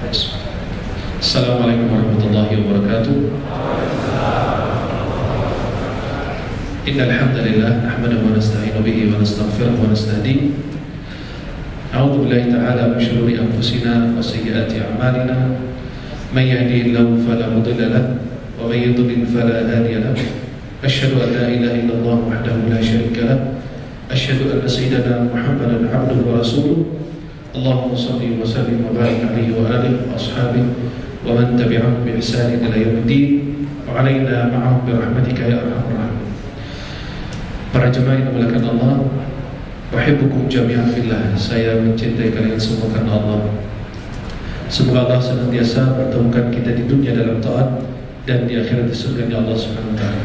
Assalamualaikum warahmatullahi wabarakatuh. Innal hamdalillah nahmaduhu wa nasta'inu bihi wa nastaghfiruh wa nastahdihi. A'udzu billahi ta'ala min shururi anfusina wa sayyiati a'malina. Man yahdihillahu fala mudilla lahu wa man yudlil fala hadiya lahu. Asyhadu an la ilaha illallah wahdahu la syarika lahu. Asyhadu anna sayyidana Muhammadan 'abduhu wa rasuluh. Allahumma shalli wa sallim wa barik alaihi wa alihi wa ashabihi wa man tabi'ahum bi ihsan ila yaumiddin wa 'alaina ma'ahum bi rahmatika ya arhamar rahimin. Para jemaah yang dimuliakan Allah, wahibbukum jami'an fillah. Saya mencintai kalian semua karena Allah. Semoga Allah senantiasa pertemukan kita di dunia dalam taat dan di akhirat di surga Allah Subhanahu wa taala.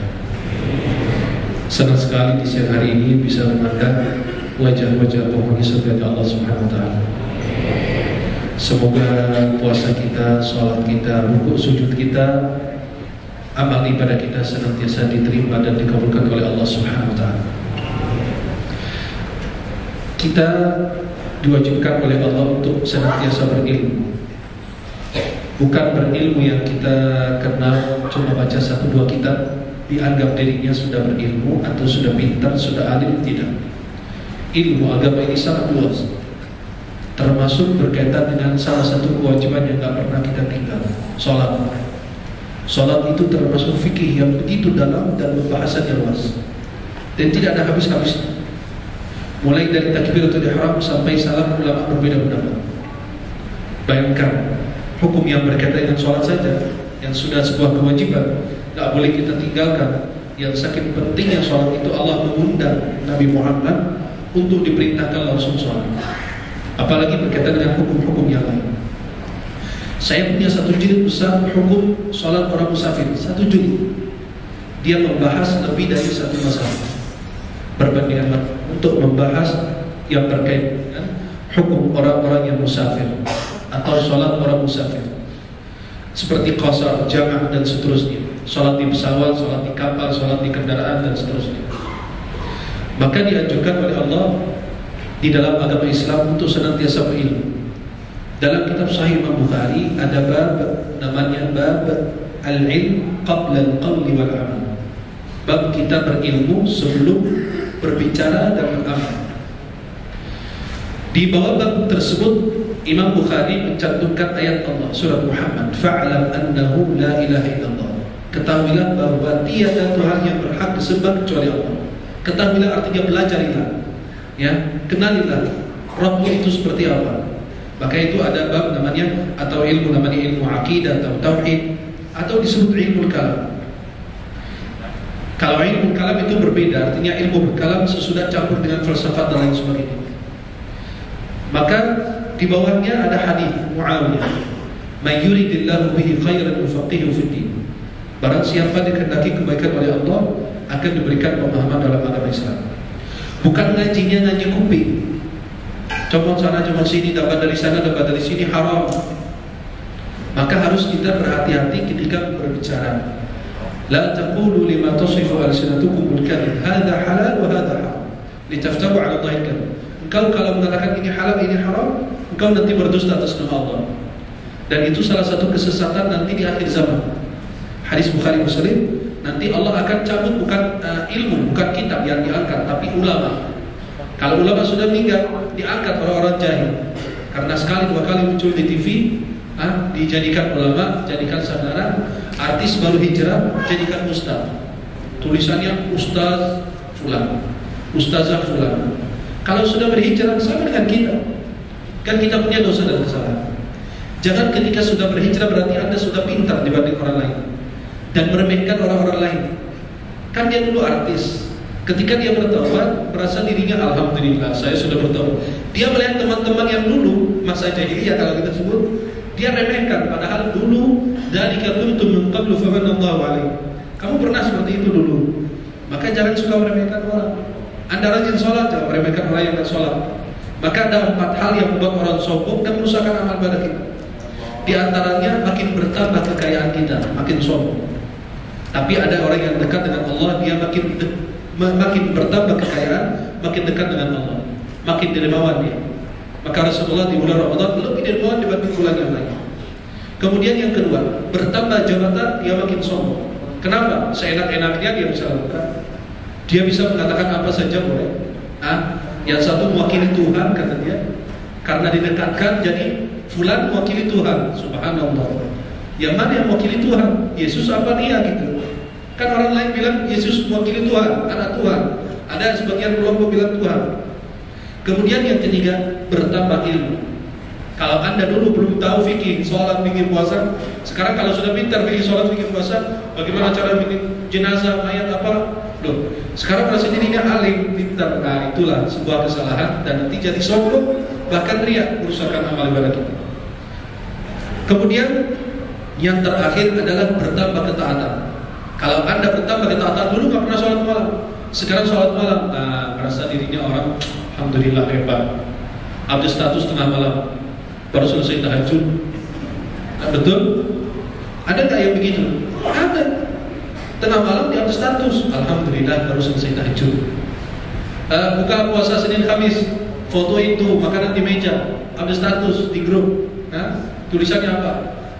Senang sekali di siang hari ini bisa memandang wajah-wajah penghuni surga Allah Subhanahu wa taala. Semoga puasa kita, sholat kita, rukuk sujud kita, amal ibadah kita senantiasa diterima dan dikabulkan oleh Allah Subhanahu wa taala. Kita diwajibkan oleh Allah untuk senantiasa berilmu. Bukan berilmu yang kita kenal cuma baca 1-2 kitab, dianggap dirinya sudah berilmu atau sudah pintar, sudah alim, tidak. Ilmu agama ini sangat luas, termasuk berkaitan dengan salah satu kewajiban yang tidak pernah kita tinggal, sholat. Sholat itu termasuk fikih yang begitu dalam dan pembahasannya luas dan tidak ada habis-habisnya. Mulai dari takbiratul ihram sampai salam, ulama berbeda pendapat. Bayangkan hukum yang berkaitan dengan sholat saja yang sudah sebuah kewajiban tidak boleh kita tinggalkan. Yang saking pentingnya sholat itu Allah mengundang Nabi Muhammad untuk diperintahkan langsung sholat. Apalagi berkaitan dengan hukum-hukum yang lain. Saya punya 1 jilid besar hukum sholat orang musafir, 1 jilid. Dia membahas lebih dari 1 masalah berbandingan untuk membahas yang terkait dengan hukum orang-orang yang musafir atau sholat orang musafir, seperti qasar, jamak dan seterusnya. Sholat di pesawat, sholat di kapal, sholat di kendaraan dan seterusnya. Maka dianjurkan oleh Allah di dalam agama Islam untuk senantiasa berilmu. Dalam kitab Sahih Imam Bukhari ada bab namanya bab al-ilm qabla al-qawli wal amal. Bab kita berilmu sebelum berbicara dan beramal. Di bawah bab tersebut Imam Bukhari mencantumkan ayat Allah surah Muhammad, fa'lam annahu la ilaha illallah. Ketahuilah bahwa tiada Tuhan yang berhak disembah kecuali Allah. Ketahuilah artinya belajarilah, ya, kenalilah Rabbmu itu seperti apa. Maka itu ada bab namanya atau ilmu namanya ilmu akidah atau tauhid atau disebut ilmu kalam. Kalau ilmu kalam itu berbeda, artinya ilmu kalam sesudah campur dengan filsafat dan lain sebagainya. Maka di bawahnya ada hadis Muawiyah, "May yuridillahu bihi khairan yufaqihu fid din." Barang siapa dikehendaki kebaikan oleh Allah akan diberikan pemahaman dalam agama Islam. Bukan ngajinya ngaji kuping, comot sana comot sini, dapat dari sana dapat dari sini, haram. Maka harus kita berhati-hati ketika berbicara. La taqulu lima tasifu alsinatukum al-kadhib, hadza halal wa hadza haram, litaftaru 'ala Allahi al-kadhib. Engkau kalau mengatakan ini halal ini haram, engkau nanti berdusta atas nama Allah. Dan itu salah satu kesesatan nanti di akhir zaman. Hadis Bukhari Muslim, nanti Allah akan cabut bukan ilmu, bukan kitab yang diangkat, tapi ulama. Kalau ulama sudah meninggal, diangkat orang-orang jahil. Karena sekali 2 kali muncul di TV, dijadikan ulama, jadikan saudara. Artis baru hijrah, jadikan ustaz. Tulisannya Ustaz Fulan, Ustazah Fulan. Kalau sudah berhijrah sama dengan kita, kan kita punya dosa dan kesalahan. Jangan ketika sudah berhijrah berarti Anda sudah pintar dibanding orang lain dan meremehkan orang-orang lain. Kan dia dulu artis, ketika dia bertaubat merasa dirinya alhamdulillah saya sudah bertaubat. Dia melihat teman-teman yang dulu masa jahiliyah kalau kita sebut, dia remehkan, padahal dulu dzalika kuntum min qablu famanallahu alaihi. Kamu pernah seperti itu dulu. Maka jangan suka meremehkan orang. Anda rajin sholat, jangan meremehkan orang yang tak sholat. Maka ada 4 hal yang membuat orang sombong dan merusakkan amal ibadah kita. Di antaranya makin bertambah kekayaan kita, makin sombong. Tapi ada orang yang dekat dengan Allah, dia makin bertambah kekayaan, makin dekat dengan Allah, makin dermawan dia. Maka Rasulullah di bulan Ramadan lebih dermawan dibanding bulan yang lain. Kemudian yang kedua, bertambah jabatan dia makin sombong. Kenapa? Seenak-enaknya dia bisa lakukan. Dia bisa mengatakan apa saja boleh. Yang satu mewakili Tuhan kata dia, karena didekatkan jadi fulan mewakili Tuhan. Subhanallah. Yang mana yang mewakili Tuhan? Yesus apa dia gitu? Kan orang lain bilang Yesus mewakili Tuhan, anak Tuhan. Ada sebagian kelompok bilang Tuhan. Kemudian yang ketiga, bertambah ilmu. Kalau Anda dulu belum tahu fikih, sholat, fikih puasa, sekarang kalau sudah pintar fikih sholat, fikih puasa, bagaimana cara bikin jenazah, mayat apa? Loh, sekarang merasa dirinya alim, pintar. Nah, itulah sebuah kesalahan dan nanti jadi sombong, bahkan riak merusakkan amal ibadah kita. Kemudian yang terakhir adalah bertambah ketaatan. Kalau Anda bertambah ketaatan, dulu nggak pernah sholat malam, sekarang sholat malam, nah merasa dirinya orang, alhamdulillah hebat. Update status tengah malam, baru selesai tahajud. Nah, betul? Ada nggak yang begitu? Ada. Tengah malam di update status, alhamdulillah baru selesai tahajud. Buka puasa Senin Kamis, foto itu makanan di meja, update status di grup. Tulisannya apa?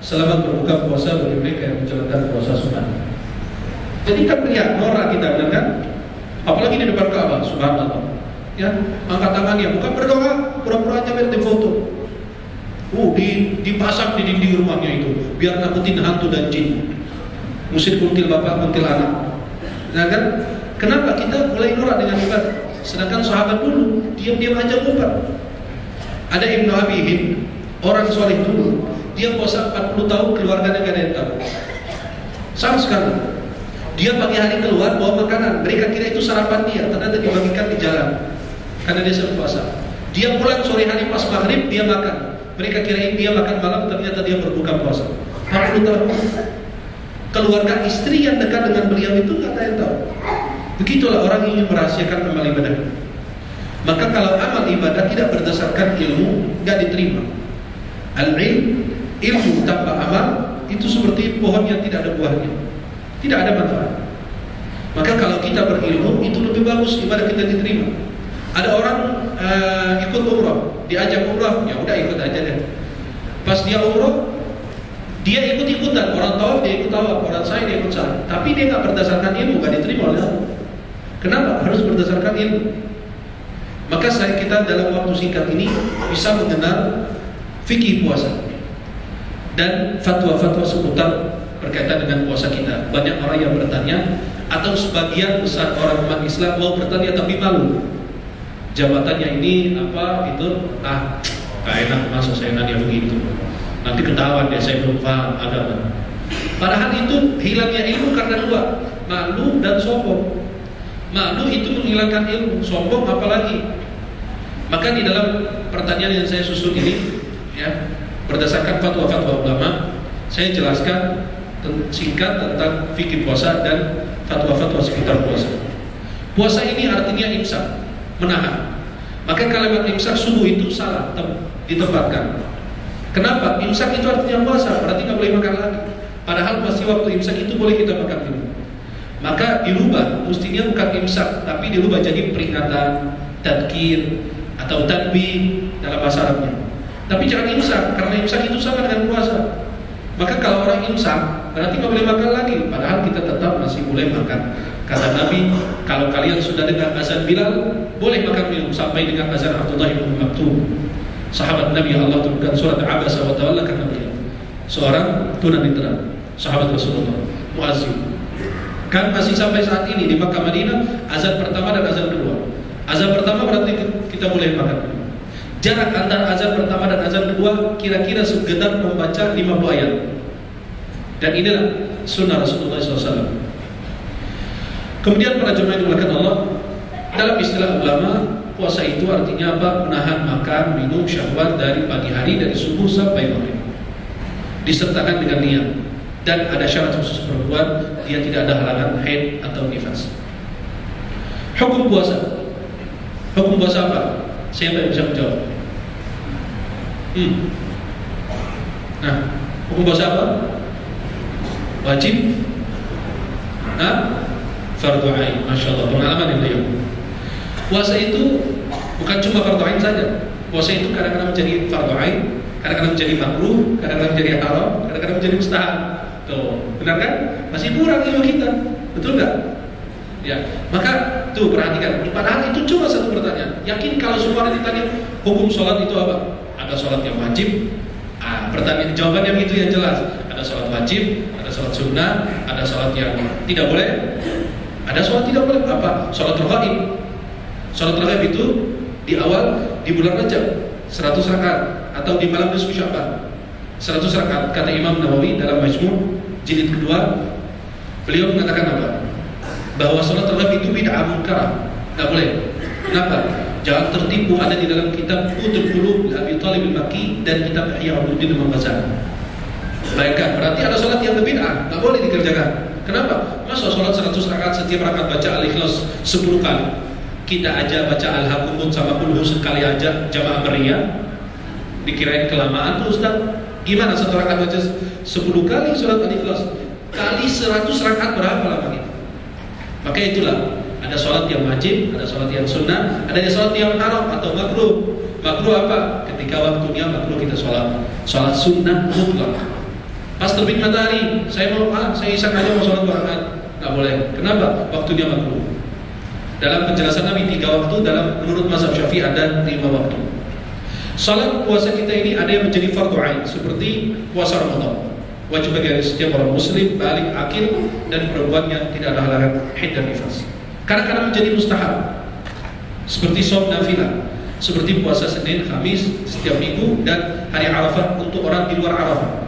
Selamat berbuka puasa bagi mereka yang menjalankan puasa sunnah. Jadi kan lihat norak kita, benar kan? Apalagi di depan Ka'bah, subhanallah. Ya, angkat tangannya, bukan berdoa, pura-pura aja biar difoto. Dipasang di dinding rumahnya itu, biar nakutin hantu dan jin. Musik kuntil bapak, kuntil anak. Nah kan, kenapa kita mulai norak dengan ibadah? Sedangkan sahabat dulu diam-diam aja lupa. Ada Ibnu Abi Hind, orang soleh dulu, dia puasa 40 tahun, keluarganya gak ada yang tahu. Sama sekali. Dia pagi hari keluar bawa makanan, mereka kira itu sarapan dia, ternyata dibagikan di jalan karena dia sedang puasa. Dia pulang sore hari pas maghrib dia makan, mereka kirain dia makan malam, ternyata dia berbuka puasa. 40 tahun. Keluarga istri yang dekat dengan beliau itu nggak ada yang tahu. Begitulah orang ingin merahasiakan amal ibadah. Maka kalau amal ibadah tidak berdasarkan ilmu, nggak diterima. Ilmu tanpa amal itu seperti pohon yang tidak ada buahnya, tidak ada manfaat. Maka kalau kita berilmu itu lebih bagus, ibadah kita diterima. Ada orang ikut umrah, diajak umrah, ya udah ikut aja deh. Pas dia umrah, dia ikut-ikutan, orang tawaf dia ikut tawaf, orang sa'i dia ikut sa'i. Tapi dia nggak berdasarkan ilmu, nggak diterima oleh Allah. Kenapa? Harus berdasarkan ilmu. Maka kita dalam waktu singkat ini bisa mengenal fikih puasa dan fatwa-fatwa seputar berkaitan dengan puasa kita. Banyak orang yang bertanya, atau sebagian besar orang umat Islam mau bertanya tapi malu. Jabatannya ini apa itu? Gak enak masa saya nanya begitu. Nanti ketahuan dia saya belum paham agama. Padahal itu hilangnya ilmu karena dua, malu dan sombong. Malu itu menghilangkan ilmu, sombong apalagi. Maka di dalam pertanyaan yang saya susun ini, ya, berdasarkan fatwa-fatwa ulama, saya jelaskan singkat tentang fikih puasa dan fatwa-fatwa seputar puasa. Puasa ini artinya imsak, menahan. Maka kalimat imsak subuh itu salah ditempatkan. Kenapa? Imsak itu artinya puasa, berarti nggak boleh makan lagi. Padahal masih waktu imsak itu boleh kita makan dulu. Maka dirubah, mestinya bukan imsak, tapi dirubah jadi peringatan, tadkir atau tanbih dalam bahasa Arabnya. Tapi jangan imsak, karena imsak itu sama dengan puasa. Maka kalau orang imsak, berarti nggak boleh makan lagi. Padahal kita tetap masih boleh makan. Kata Nabi, kalau kalian sudah dengar azan Bilal, boleh makan minum sampai dengan azan Abdullah bin Maktum. Sahabat Nabi Allah turunkan surat Abasa wa Tawalla karena beliau seorang tunanetra, sahabat Rasulullah, muazzin. Kan masih sampai saat ini di Makkah Madinah, azan pertama dan azan kedua. Azan pertama berarti kita boleh makan. Jarak antara azan pertama dan azan kedua kira-kira sekedar membaca 50 ayat. Dan inilah sunnah Rasulullah SAW. Kemudian para jemaah yang dimuliakan Allah, dalam istilah ulama, puasa itu artinya apa? Menahan makan, minum, syahwat dari pagi hari, dari subuh sampai maghrib, disertakan dengan niat. Dan ada syarat khusus perempuan, dia tidak ada halangan haid atau nifas. Hukum puasa. Hukum puasa apa? Siapa yang bisa menjawab? Nah, hukum puasa apa? Wajib? Fardu ain. Masya Allah, pengalaman yang beliau. Puasa itu bukan cuma fardu ain saja. Puasa itu kadang-kadang menjadi fardu ain, Kadang-kadang menjadi makruh, kadang-kadang menjadi haram, kadang-kadang menjadi mustahab. Tuh, benar kan? Masih kurang ilmu kita, betul nggak? Ya, maka tuh perhatikan. Padahal itu cuma satu pertanyaan. Yakin kalau semua orang ditanya hukum sholat itu apa? Ada sholat yang wajib. Pertanyaan jawabannya begitu yang jelas. Ada sholat wajib, ada sholat sunnah, ada sholat yang tidak boleh, ada sholat tidak boleh. Apa? Sholat raghaib. Sholat raghaib itu di awal di bulan Rajab 100 rakaat atau di malam nisfu Sya'ban 100 rakaat. Kata Imam Nawawi dalam Majmu' jilid kedua, beliau mengatakan apa? Bahwa sholat raghaib itu bid'ah munkarah, nggak boleh. Kenapa? Jangan tertipu, ada di dalam kitab Qutul Qulub Abi Thalib al-Makki dan kitab Ihya Ulumuddin Imam Ghazali. Baikkan, berarti ada sholat yang bid'ah, nggak boleh dikerjakan. Kenapa? Masa sholat 100 rakaat setiap rakaat baca Al-Ikhlas 10 kali? Kita aja baca Al-Haqqum sama Qul sekali aja jamaah meriah. Dikirain kelamaan tuh Ustaz. Gimana satu rakaat baca 10 kali surat Al-Ikhlas? Kali 100 rakaat berapa lama kita? Maka itulah, ada sholat yang wajib, ada sholat yang sunnah, ada sholat yang haram atau makruh. Makruh apa? Ketika waktunya makruh kita sholat. Sholat sunnah mutlak. Pas terbit matahari, saya iseng aja mau sholat 2 rakaat, nggak boleh. Kenapa? Waktunya makruh. Dalam penjelasan Nabi 3 waktu, dalam menurut mazhab Syafi'i ada 5 waktu. Salat puasa kita ini ada yang menjadi fardu ain seperti puasa Ramadan. Wajib bagi setiap orang muslim, balik, akil dan perempuan yang tidak ada halangan haid dan nifas. Kadang-kadang menjadi mustahab seperti shaum nafilah, seperti puasa Senin, Kamis setiap minggu dan hari Arafah untuk orang di luar Arafah.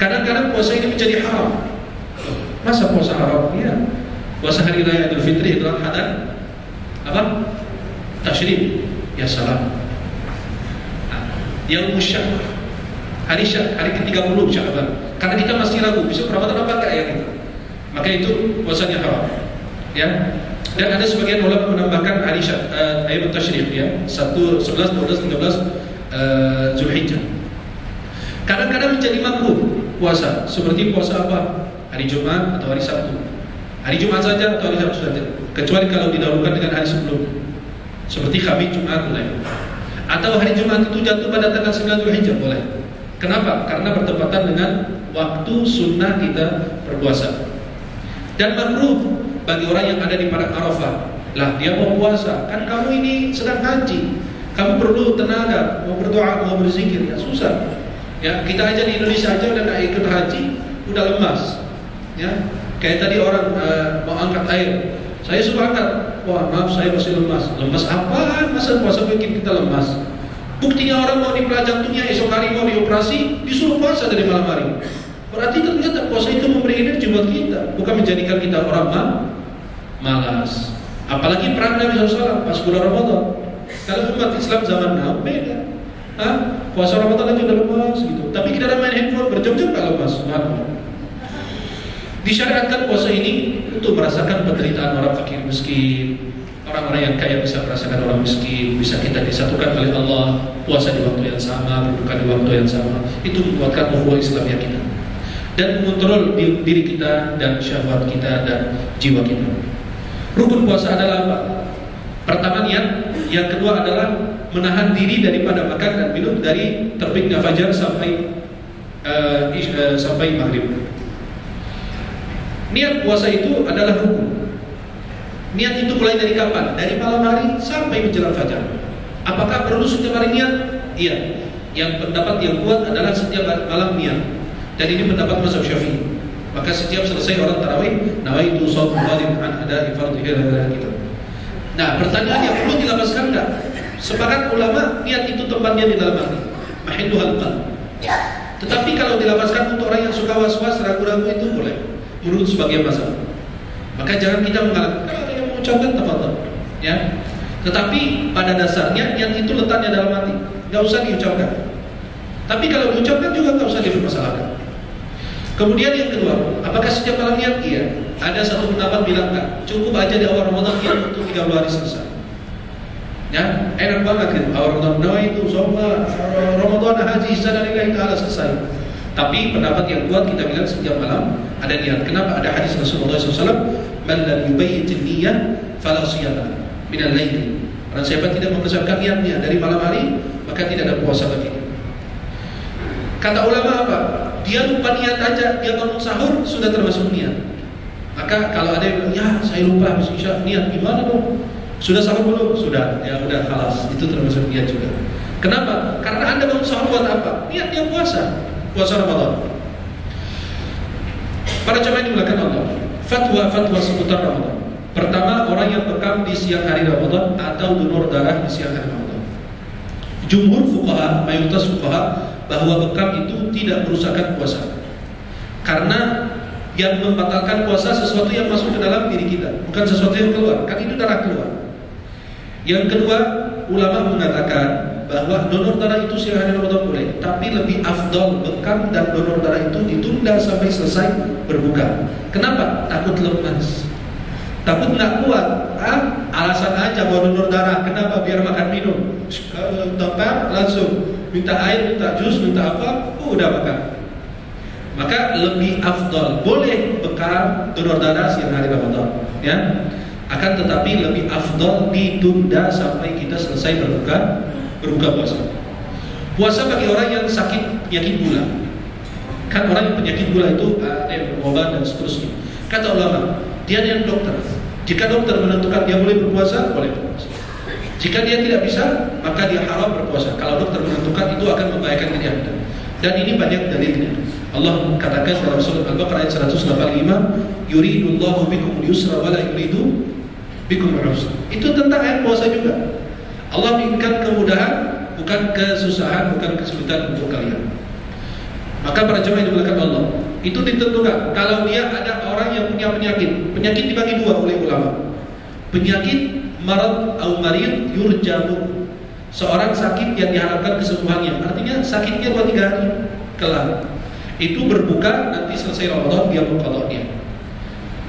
Kadang-kadang puasa ini menjadi haram. Masa puasa haram? Ya. Puasa hari raya Idul Fitri, Idul Adha dan apa? Tasyrik. Ya salam. Yang musyak, hari ke-30 Sya'ban. Karena kita masih ragu besok Ramadan apa enggak ya kita. Maka itu puasanya haram. Ya. Dan ada sebagian ulama menambahkan hari ayat tasyrik ya, 1, 11, 12, 13 Zulhijjah. Kadang-kadang menjadi makruh puasa, seperti puasa apa? Hari Jumat atau hari Sabtu. Hari Jumat saja atau hari Sabtu saja. Kecuali kalau didahulukan dengan hari sebelum. Seperti Khamis, Jumat boleh. Atau hari Jumat itu jatuh pada tanggal 9 Zulhijjah boleh. Kenapa? Karena bertepatan dengan waktu sunnah kita berpuasa. Dan makruh bagi orang yang ada di padang Arafah. Lah dia mau puasa, kan kamu ini sedang haji. Kamu perlu tenaga, mau berdoa, mau berzikir, ya susah. Ya, kita aja di Indonesia aja udah nggak ikut haji, udah lemas. Ya, kayak tadi orang mau angkat air, saya suruh angkat, wah maaf saya masih lemas. Lemas apaan? Masa puasa bikin kita lemas? Buktinya orang mau dipelajang jantungnya esok hari mau dioperasi, disuruh puasa dari malam hari. Berarti ternyata puasa itu memberi energi buat kita, bukan menjadikan kita orang malas. Apalagi perang Nabi SAW pas bulan Ramadan. Kalau umat Islam zaman now beda. Puasa Ramadan aja udah lemas gitu. Tapi kita main handphone berjam-jam gak lemas. Disyariatkan puasa ini untuk merasakan penderitaan orang fakir miskin. Orang-orang yang kaya bisa merasakan orang miskin, bisa kita disatukan oleh Allah. Puasa di waktu yang sama, berbuka di waktu yang sama. Itu menguatkan ukhuwah Islamiyah kita dan mengontrol diri kita dan syahwat kita dan jiwa kita. Rukun puasa adalah apa? Pertama niat, yang kedua adalah menahan diri daripada makan dan minum dari terbitnya fajar sampai maghrib. Niat puasa itu adalah rukun. Niat itu mulai dari kapan? Dari malam hari sampai menjelang fajar. Apakah perlu setiap hari niat? Iya. Yang pendapat yang kuat adalah setiap malam niat. Dan ini pendapat mazhab Syafi'i. Maka setiap selesai orang tarawih, nawaitu shaum ghadim an ada'i fardhi gitu. Nah, pertanyaan yang perlu dilapaskan enggak? Sepakat ulama niat itu tempatnya di dalam hati. Mahilluhal qalb. Tetapi kalau dilapaskan untuk orang yang suka was-was, ragu-ragu itu boleh menurut sebagian mazhab. Maka jangan kita mengatakan kalau yang mengucapkan tafadhol, ya. Tetapi pada dasarnya niat itu letaknya dalam hati, enggak usah diucapkan. Tapi kalau diucapkan juga enggak usah dipermasalahkan. Kemudian yang kedua, apakah setiap malam niat? Iya. Ada satu pendapat bilang enggak, cukup aja di awal Ramadan niat untuk 30 hari selesai. Ya, enak banget gitu. Awal Ramadan nawaitu shauma Ramadan haji sanallahi taala selesai. Tapi pendapat yang kuat kita bilang setiap malam ada niat. Kenapa? Ada hadis Rasulullah SAW, "Man lam yubayyitin niyyah fala siyama min al-lail." Orang siapa tidak membesarkan niatnya dari malam hari, maka tidak ada puasa baginya. Kata ulama apa? Dia lupa niat aja, dia bangun sahur sudah termasuk niat. Maka kalau ada yang bilang, ya saya lupa habis isya niat, gimana dong? Sudah sahur belum? Sudah, ya udah khalas, itu termasuk niat juga. Kenapa? Karena Anda bangun sahur buat apa? Niatnya puasa Ramadan. Para jemaah yang dimuliakan Allah, fatwa seputar Ramadan. Pertama, orang yang bekam di siang hari Ramadan atau donor darah di siang hari Ramadan. Jumhur fuqaha, mayoritas fuqaha, bahwa bekam itu tidak merusakkan puasa. Karena yang membatalkan puasa sesuatu yang masuk ke dalam diri kita, bukan sesuatu yang keluar. Kan itu darah keluar. Yang kedua, ulama mengatakan bahwa donor darah itu siang hari Ramadan boleh, tapi lebih afdal bekam dan donor darah itu ditunda sampai selesai berbuka. Kenapa? Takut lemas, takut nggak kuat. Alasan aja mau donor darah. Kenapa? Biar makan minum. Dokter langsung minta air, minta jus, minta apa, udah makan. Maka lebih afdal boleh bekam donor darah siang hari Ramadan, ya. Akan tetapi lebih afdal ditunda sampai kita selesai berbuka puasa. Puasa bagi orang yang sakit penyakit gula. Kan orang yang penyakit gula itu ada yang berobat dan seterusnya. Kata ulama, dia dengan dokter. Jika dokter menentukan dia boleh berpuasa, boleh berpuasa. Jika dia tidak bisa, maka dia haram berpuasa. Kalau dokter menentukan, itu akan membahayakan diri Anda. Dan ini banyak dalilnya. Allah katakan dalam surah Al-Baqarah ayat 185, yuridullahu bikumul yusra wa la yuridu bikumul usra. Itu tentang ayat puasa juga. Allah menginginkan kemudahan, bukan kesusahan, bukan kesulitan untuk kalian. Maka para jemaah yang dimuliakan Allah, itu ditentukan. Kalau dia ada orang yang punya penyakit dibagi dua oleh ulama. Penyakit marad atau marid yurjamu, seorang sakit yang diharapkan kesembuhannya. Artinya sakitnya 2-3 hari kelar. Itu berbuka nanti selesai Ramadan dia berqadanya.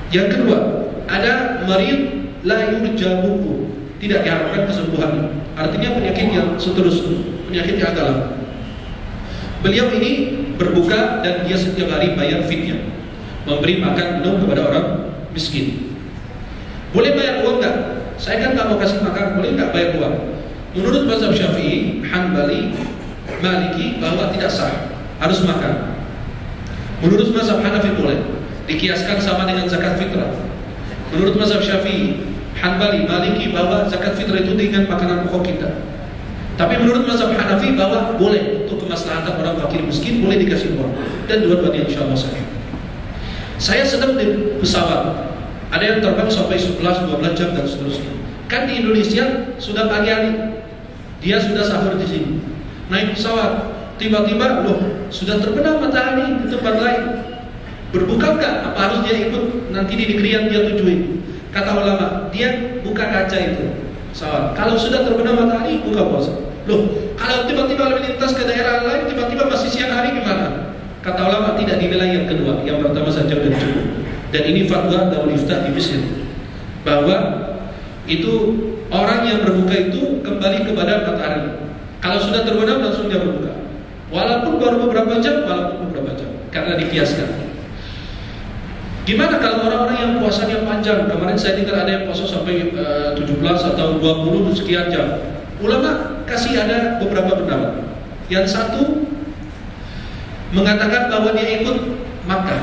Yang kedua, ada marid la yurjamu, tidak diharapkan kesembuhannya. Artinya penyakit yang seterusnya, penyakit yang agak lama. Beliau ini berbuka dan dia setiap hari bayar fidyah, memberi makan minum kepada orang miskin. Boleh bayar uang enggak? Saya kan tak mau kasih makan, boleh enggak bayar uang? Menurut mazhab Syafi'i, Hanbali, Maliki bahwa tidak sah, harus makan. Menurut mazhab Hanafi boleh, dikiaskan sama dengan zakat fitrah. Menurut mazhab Syafi'i, Hanbali, Maliki bahwa zakat fitrah itu dengan makanan pokok kita. Tapi menurut mazhab Hanafi bahwa boleh untuk kemaslahatan orang fakir miskin, boleh dikasih uang. Dan dua-duanya insyaallah sahih. Saya sedang di pesawat, ada yang terbang sampai 11-12 jam dan seterusnya. Kan di Indonesia sudah pagi hari, dia sudah sahur di sini. Naik pesawat, tiba-tiba loh sudah terbenam matahari di tempat lain. Berbuka enggak? Apa harus dia ikut nanti di negeri yang dia tujui? Kata ulama, dia buka kaca itu pesawat. Kalau sudah terbenam matahari, buka puasa. Loh, kalau tiba-tiba melintas ke daerah lain, tiba-tiba masih siang hari gimana? Kata ulama, tidak dinilai yang kedua, yang pertama saja sudah cukup. Dan ini fatwa Darul Iftah di Mesir, bahwa itu orang yang berbuka itu kembali kepada matahari. Kalau sudah terbenam langsung dia berbuka, walaupun baru beberapa jam, karena dikiaskan. Gimana kalau orang-orang yang puasanya panjang? Kemarin saya dengar ada yang puasa sampai 17 atau 20 sekian jam. Ulama kasih ada beberapa pendapat. Yang satu mengatakan bahwa dia ikut makan,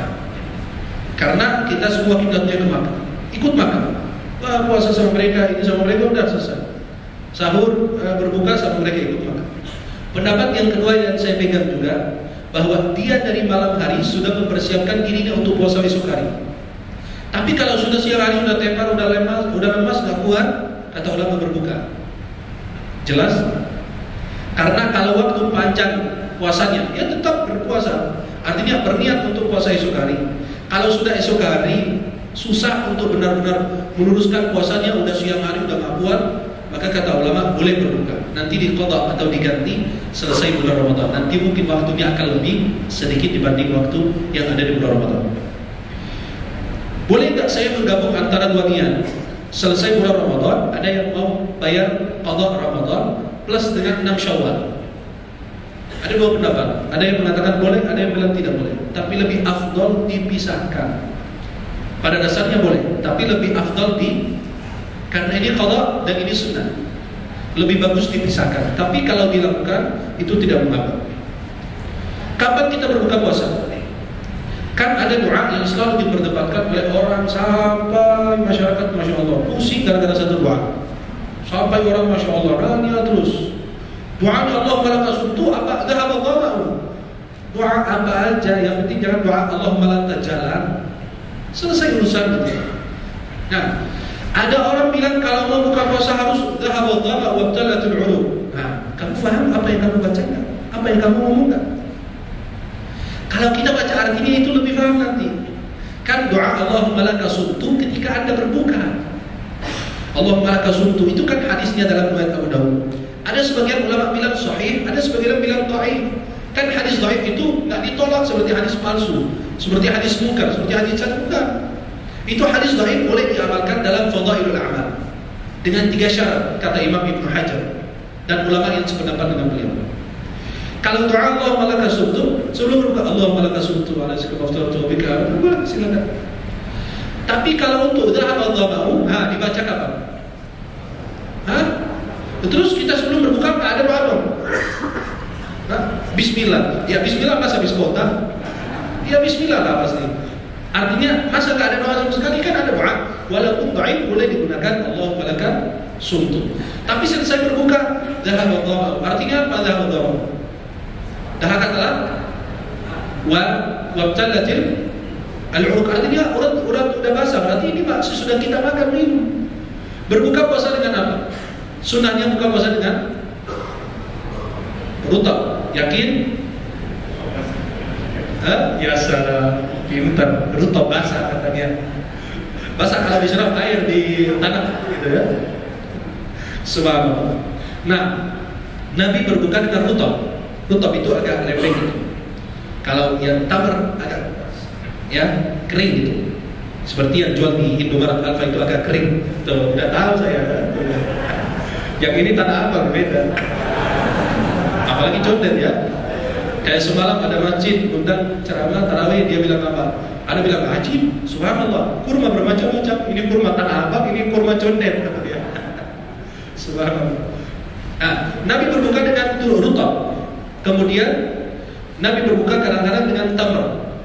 karena kita semua kiblatnya ke makan. Ikut makan. Wah, puasa sama mereka, ini sama mereka udah selesai. Sahur, berbuka sama mereka ikut makan. Pendapat yang kedua yang saya pegang juga, bahwa dia dari malam hari sudah mempersiapkan dirinya untuk puasa esok hari. Tapi kalau sudah siang hari udah tepar, udah lemas, nggak kuat, kata ulama berbuka. Jelas? Karena kalau waktu panjang puasanya, dia tetap berpuasa. Artinya berniat untuk puasa esok hari. Kalau sudah esok hari susah untuk benar-benar meluruskan puasanya, udah siang hari udah nggak kuat, maka kata ulama boleh berbuka. Nanti diqadha atau diganti selesai bulan Ramadan. Nanti mungkin waktunya akan lebih sedikit dibanding waktu yang ada di bulan Ramadan. Boleh enggak saya menggabung antara dua niat? Selesai bulan Ramadan, ada yang mau bayar qadha Ramadan plus dengan 6 Syawal. Ada dua pendapat. Ada yang mengatakan boleh, ada yang bilang tidak boleh. Tapi lebih afdal dipisahkan. Pada dasarnya boleh, tapi lebih afdal karena ini qadha dan ini sunnah, lebih bagus dipisahkan. Tapi kalau dilakukan itu tidak mengapa. Kapan kita berbuka puasa? Kan ada doa yang selalu diperdebatkan oleh orang sampai masyarakat Masya Allah pusing gara-gara satu doa. Sampai orang Masya Allah nanya terus. Doanya Allah malaka suntu apa? Dhahab Allah. Doa apa aja, yang penting jangan doa Allah malaka jalan. Selesai urusan itu. Nah, ada orang bilang kalau mau buka puasa harus dhahab Allah wa btalatul ulum. Nah, kamu faham apa yang kamu baca enggak? Apa yang kamu ngomong enggak? Kalau kita baca artinya itu lebih paham nanti. Kan doa Allahumma laka sumtu ketika Anda berbuka. Allahumma laka sumtu itu kan hadisnya dalam riwayat Abu Dawud. Ada sebagian ulama bilang sahih, ada sebagian bilang dhaif. Kan hadis dhaif itu enggak ditolak seperti hadis palsu, seperti hadis munkar, seperti hadis bukan. Itu hadis dhaif boleh diamalkan dalam fadhailul a'mal dengan 3 syarat kata Imam Ibnu Hajar dan ulama yang sependapat dengan beliau. Kalau doa Allahumma laka sumtu, sebelum berdoa Allahumma laka sumtu ala sikafaftu bika, boleh silakan. Tapi kalau untuk dhahab adhama'u, dibaca kapan? Terus kita sebelum berbuka ada doa dong. Bismillah. Ya bismillah masa habis kota? Ya bismillah lah pasti. Artinya masa enggak ada doa sama sekali? Kan ada doa. Walaupun dhaif boleh digunakan Allahumma laka sumtu. Tapi selesai berbuka dhahab adhama'u. Artinya apa dhahab adhama'u? Dahakat alat wabtalatil al-uruq, artinya urat udah basah, berarti ini maksud sudah kita makan minum. Berbuka puasa dengan apa? Sunnahnya buka puasa dengan rutab. Yakin? Ya salah, pintar. Rutab basah katanya. Basah kalau disiram air di tanah gitu ya. Subhanallah. Nah, Nabi berbuka dengan rutab. Rutab itu agak lembek gitu. Kalau yang tamar agak kering gitu. Seperti yang jual di Indomaret Alfa itu agak kering. Tuh, udah tahu saya. Yang ini tanah abang beda. Apalagi condet ya. Kayak semalam ada masjid undang ceramah tarawih, dia bilang apa? Ada bilang ajib, subhanallah, kurma bermacam-macam. Ini kurma tanah abang, ini kurma condet kata dia. Subhanallah. Nah, Nabi berbuka dengan rutab. Kemudian Nabi berbuka kadang-kadang dengan tamar,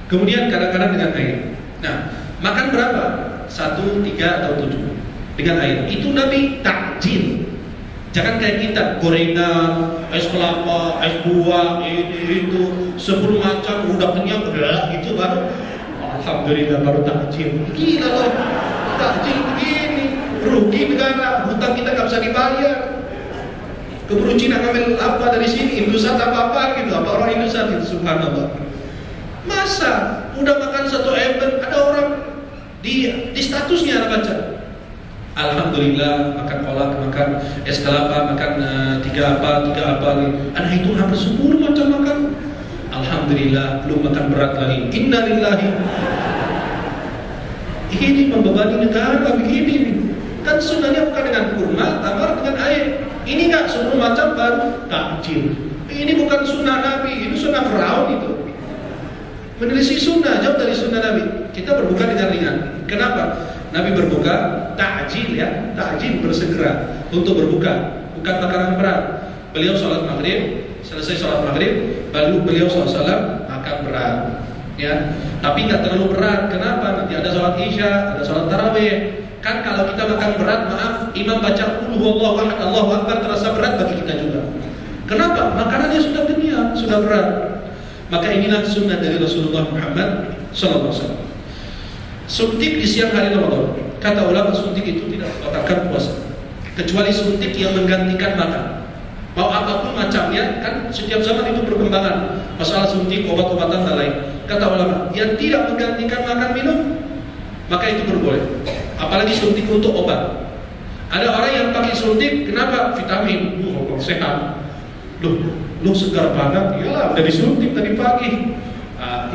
kemudian kadang-kadang dengan air. Nah, makan berapa? 1, 3, atau 7 dengan air. Itu Nabi takjil. Jangan kayak kita gorengan, es kelapa, es buah, itu 10 macam udah kenyang gitu baru alhamdulillah baru takjil. Gila loh, takjil begini, rugi negara, hutang kita nggak bisa dibayar. Keburu Cina ngambil apa dari sini, Indosat apa gitu, apa orang Indosat itu, subhanallah. Masa udah makan 1 ember, ada orang di statusnya ada baca alhamdulillah, makan kolak, makan es kelapa, makan 3 apa ada itu hampir 10 macam makan. Alhamdulillah, belum makan berat lagi. Innalillahi. Ini membebani negara begini. Kan sunnahnya bukan dengan kurma, tamar dengan air. Ini enggak 10 macam baru takjil. Ini bukan sunnah Nabi, ini sunnah Firaun itu. Menelisih sunnah, jauh dari sunnah Nabi. Kita berbuka dengan ringan. Kenapa? Nabi berbuka takjil ya, takjil bersegera untuk berbuka, bukan makanan berat. Beliau sholat maghrib, selesai sholat maghrib, lalu beliau SAW makan berat, ya. Tapi nggak terlalu berat. Kenapa? Nanti ada sholat isya, ada sholat tarawih. Kan kalau kita makan berat, maaf, imam baca qul huwallahu ahad, Allahu akbar, terasa berat bagi kita juga. Kenapa? Makanannya sudah kenyang, sudah berat. Maka inilah sunnah dari Rasulullah Muhammad SAW. Suntik di siang hari Ramadan. Kata ulama suntik itu tidak membatalkan puasa, kecuali suntik yang menggantikan makan. Mau apapun macamnya, kan setiap zaman itu perkembangan masalah suntik, obat-obatan dan lain. Kata ulama, yang tidak menggantikan makan minum, maka itu berboleh. Apalagi suntik untuk obat. Ada orang yang pakai suntik, kenapa? Vitamin, sehat. Lu segar banget, iyalah udah disuntik tadi pagi.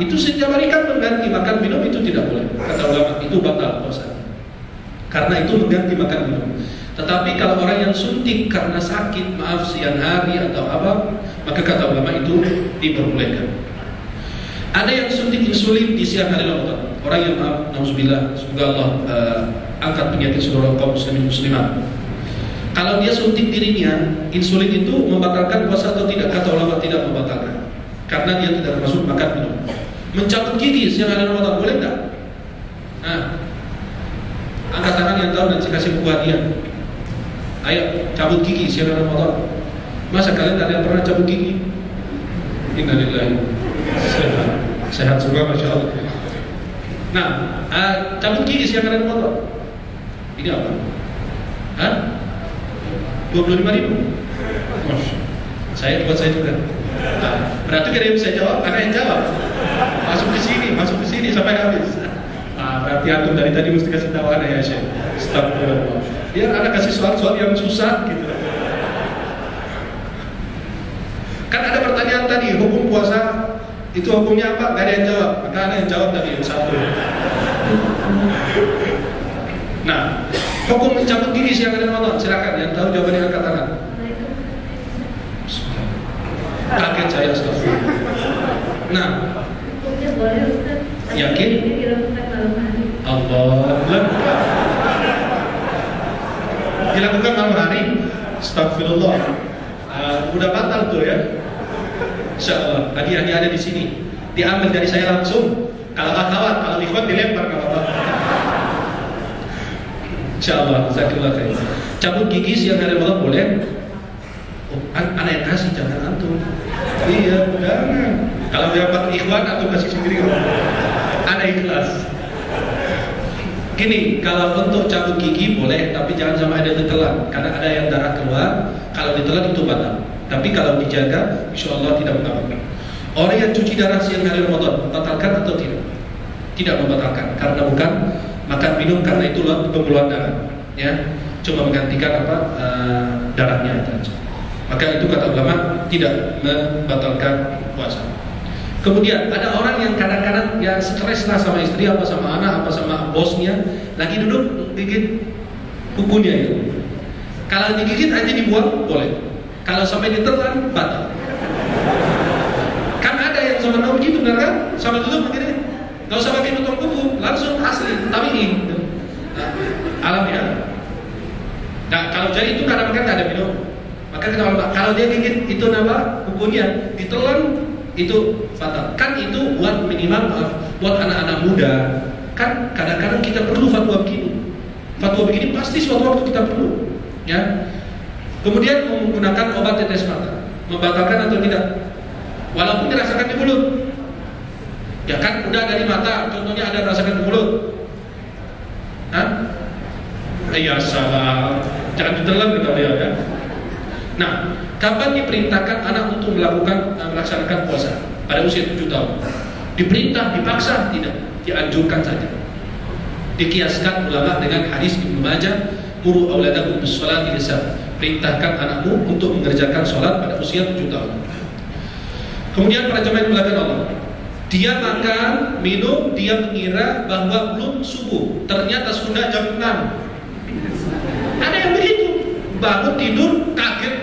Itu setiap hari kan mengganti makan minum, itu tidak boleh. Kata ulama, itu batal puasa. Karena itu mengganti makan minum. Tetapi kalau orang yang suntik karena sakit, maaf siang hari atau apa, maka kata ulama itu diperbolehkan. Ada yang suntik insulin di siang hari Ramadan. Orang yang maaf, nauzubillah, semoga Allah angkat penyakit seluruh kaum muslimin muslimat. Kalau dia suntik dirinya, insulin itu membatalkan puasa atau tidak? Kata ulama tidak membatalkan. karena dia tidak termasuk makan minum. Mencabut gigi siang hari Ramadan boleh nggak? Nah, angkat tangan yang tahu dan saya kasih buku hadiah. Ayo cabut gigi siang hari Ramadan. Masa kalian tak ada yang pernah cabut gigi? Innalillahi. Sehat semua, masya Allah. Nah, cabut gigi siang hari Ramadan. Ini apa? Hah? 25.000. Saya buat saya juga. Nah, berarti kira yang saya jawab, ada yang jawab. Masuk ke sini sampai habis. Berarti antum dari tadi mesti kasih tahu ada ya Syekh. Astagfirullah. Biar ada kasih soal-soal yang susah gitu. Kan ada pertanyaan tadi, hukum puasa itu hukumnya apa? Gak ada yang jawab. Maka ada yang jawab tadi yang satu. Nah, hukum mencabut gigi siang hari Ramadan. Silakan yang tahu jawabannya angkat tangan. Kaget saya, astagfirullah. Nah, yakin? Allah. Dilakukan malam hari. Astagfirullah. Udah batal tuh ya. Insyaallah. Hadiahnya ada di sini. Diambil dari saya langsung. Kalau akhwat, kalau ikhwan dilempar ke bapak. Insyaallah. Jazakallah khair. Cabut gigi siang hari Ramadan boleh? Oh, anak yang kasih, jangan antum. Iya, jangan. Kalau dapat ikhwan atau kasih sendiri, ada ikhlas. Gini, kalau untuk cabut gigi boleh, tapi jangan sampai ada ditelan, karena ada yang darah keluar. Kalau ditelan itu batal. Tapi kalau dijaga, insya Allah tidak mengapa. Orang yang cuci darah siang hari Ramadan, membatalkan atau tidak? Tidak membatalkan, karena bukan makan minum, karena itu pembuluhan darah. Ya, cuma menggantikan darahnya saja. Maka itu kata ulama tidak membatalkan puasa. Kemudian ada orang yang kadang-kadang ya stres lah sama istri, apa sama anak, apa sama bosnya, lagi duduk gigit kukunya itu. Kalau digigit aja dibuang boleh. Kalau sampai ditelan batal. Kan ada yang sama nama begitu, benar kan? Sampai duduk begini, nggak usah pakai potong kuku, langsung asli tabiin. Nah, alam ya. Nah, kalau jadi itu kadang-kadang nggak ada minum. Maka kalau dia gigit itu nama kukunya ditelan itu fatal. Kan itu buat minimal buat anak-anak muda. Kan kadang-kadang kita perlu fatwa begini. Fatwa begini pasti suatu waktu kita perlu. Ya. Kemudian menggunakan obat tetes mata, membatalkan atau tidak? Walaupun dirasakan di mulut. Ya kan udah dari mata, contohnya ada rasakan di mulut. Hah? Ya salah. Jangan ditelan kita lihat ya. Nah, kapan diperintahkan anak untuk melaksanakan puasa? Pada usia 7 tahun. Diperintah, dipaksa? Tidak, dianjurkan saja. Dikiaskan ulama dengan hadis Ibnu Majah, muru auladakum bis-sholati lisab. Perintahkan anakmu untuk mengerjakan sholat pada usia 7 tahun. Kemudian para jemaah yang dimuliakan Allah, dia makan, minum, dia mengira bahwa belum subuh, ternyata sudah jam 6. Ada yang begitu, bangun tidur kaget,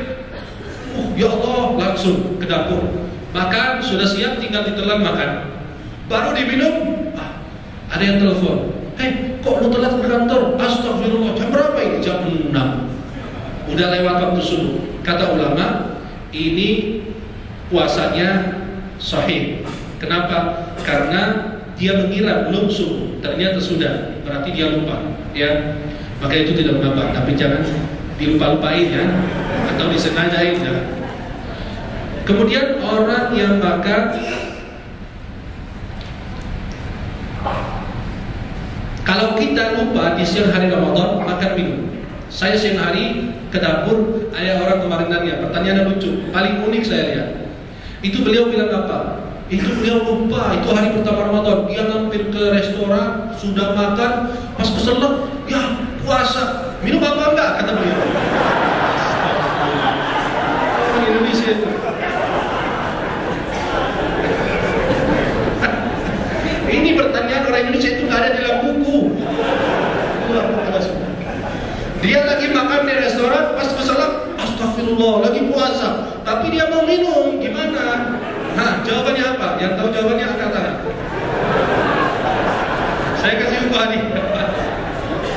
ya Allah, langsung ke dapur makan, sudah siap, tinggal ditelan makan, baru diminum, ada yang telepon, hei kok lu telat ke kantor? Astagfirullah, jam berapa ini? Jam 6, udah lewat waktu subuh. Kata ulama, ini puasanya sahih. Kenapa? Karena dia mengira belum subuh, ternyata sudah, berarti dia lupa ya. Maka itu tidak mengapa, tapi jangan dilupa-lupain ya, atau disengajain ya. Kemudian orang yang makan, kalau kita lupa di siang hari Ramadan makan minum. Saya siang hari ke dapur, ada orang kemarin nanya, pertanyaan lucu, paling unik saya lihat. Itu beliau bilang apa? Itu beliau lupa, itu hari pertama Ramadan, dia mampir ke restoran, sudah makan, pas keselak, ya puasa, minum apa enggak? Kata beliau. Orang Indonesia itu. Ini pertanyaan orang Indonesia itu nggak ada di dalam buku. Dia lagi makan di restoran, pas keselak, astagfirullah, lagi puasa, tapi dia mau minum, gimana? Nah, jawabannya apa? Yang tahu jawabannya angkat tangan. Saya kasih upah nih.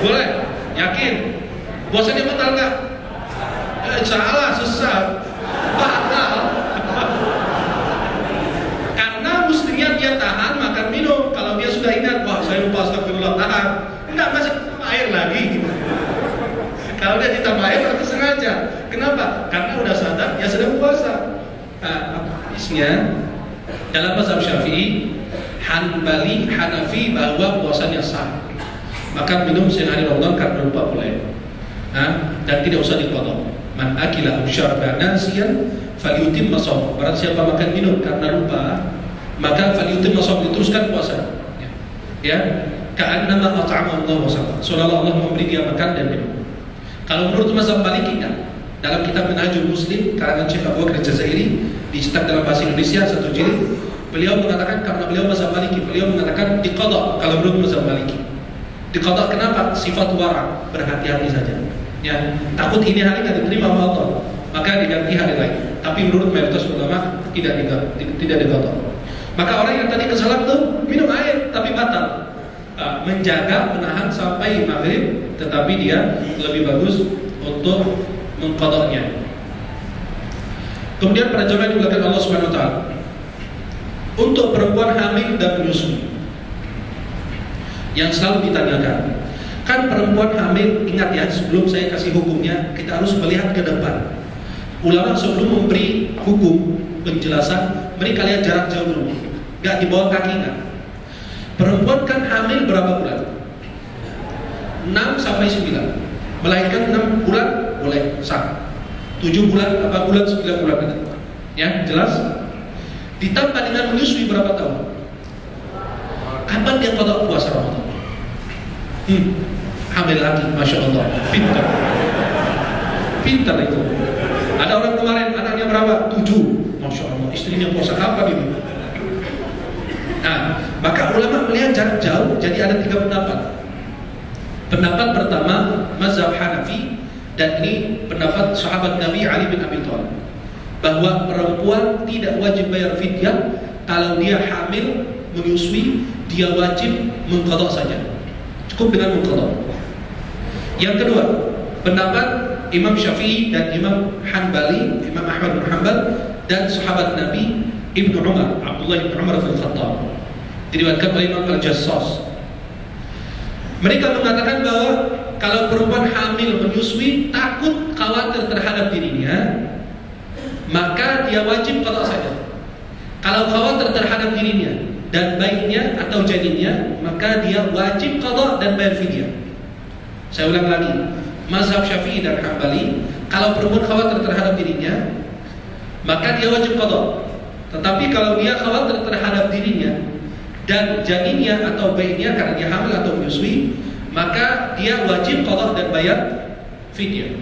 Boleh? Yakin? Puasanya batal nggak? Salah, sesat, batal. wajar. Kenapa? Karena udah sadar dia sedang puasa. Hadisnya dalam mazhab Syafi'i, Hanbali, Hanafi bahwa puasanya sah. Makan minum siang hari Ramadan karena lupa boleh. Dan tidak usah diqadha. Man akila aw syaraba nasiyan falyutimma shaum. Barang siapa makan minum karena lupa, maka falyutimma shaum, diteruskan puasa. Ya, ka'annama at'ama Allah wa saqa. Seolah-olah Allah memberi dia makan dan minum. Kalau menurut mazhab Maliki kan, dalam kitab Minhajul Muslim karangan Syekh Abu Bakar Jazairi, dicetak dalam bahasa Indonesia 1 jilid, beliau mengatakan, karena beliau mazhab Maliki, beliau mengatakan diqadha kalau menurut mazhab Maliki. Diqadha kenapa? Sifat wara, berhati-hati saja. Ya, takut ini hari tidak diterima oleh Allah, maka diganti hari lain. Tapi menurut mayoritas ulama tidak diqadha. Maka orang yang tadi kesalahan tuh minum air tapi batal. Menjaga, menahan sampai maghrib, tetapi dia lebih bagus untuk mengqadhanya. Kemudian para jemaah yang dimuliakan Allah Subhanahu wa taala, untuk perempuan hamil dan menyusui yang selalu ditanyakan, kan perempuan hamil, ingat ya, sebelum saya kasih hukumnya, kita harus melihat ke depan. Ulama sebelum memberi hukum penjelasan, mereka lihat jarak jauh dulu, nggak di bawah kaki kan. Perempuan kan hamil berapa bulan? 6 sampai 9. Melahirkan 6 bulan boleh sah. 7 bulan, 8 bulan, 9 bulan ada. Ya, jelas? Ditambah dengan menyusui berapa tahun? Kapan dia qadha puasa Ramadan? Hamil lagi, Masya Allah. Pintar itu. Ada orang kemarin anaknya berapa? 7. Masya Allah, istrinya puasa kapan ini? Nah, maka ulama melihat jarak jauh, jadi ada 3 pendapat. Pendapat pertama mazhab Hanafi, dan ini pendapat sahabat Nabi Ali bin Abi Thalib, bahwa perempuan tidak wajib bayar fidyah. Kalau dia hamil menyusui, dia wajib mengqadha saja, cukup dengan mengqadha. Yang kedua, pendapat Imam Syafi'i dan Imam Hanbali, Imam Ahmad bin Hanbal, dan sahabat Nabi Ibnu Umar, Abdullah bin Umar bin Khattab, diriwayatkan oleh Imam Al-Jassas. Mereka mengatakan bahwa kalau perempuan hamil menyusui, takut khawatir terhadap dirinya, maka dia wajib qadha saja. Kalau khawatir terhadap dirinya dan bayinya atau janinnya, maka dia wajib qadha dan bayar fidyah. Saya ulang lagi, mazhab Syafi'i dan Hanbali, kalau perempuan khawatir terhadap dirinya, maka dia wajib qadha. Tetapi kalau dia khawatir terhadap dirinya dan janinnya atau bayinya karena dia hamil atau menyusui, maka dia wajib qadha dan bayar fidyah.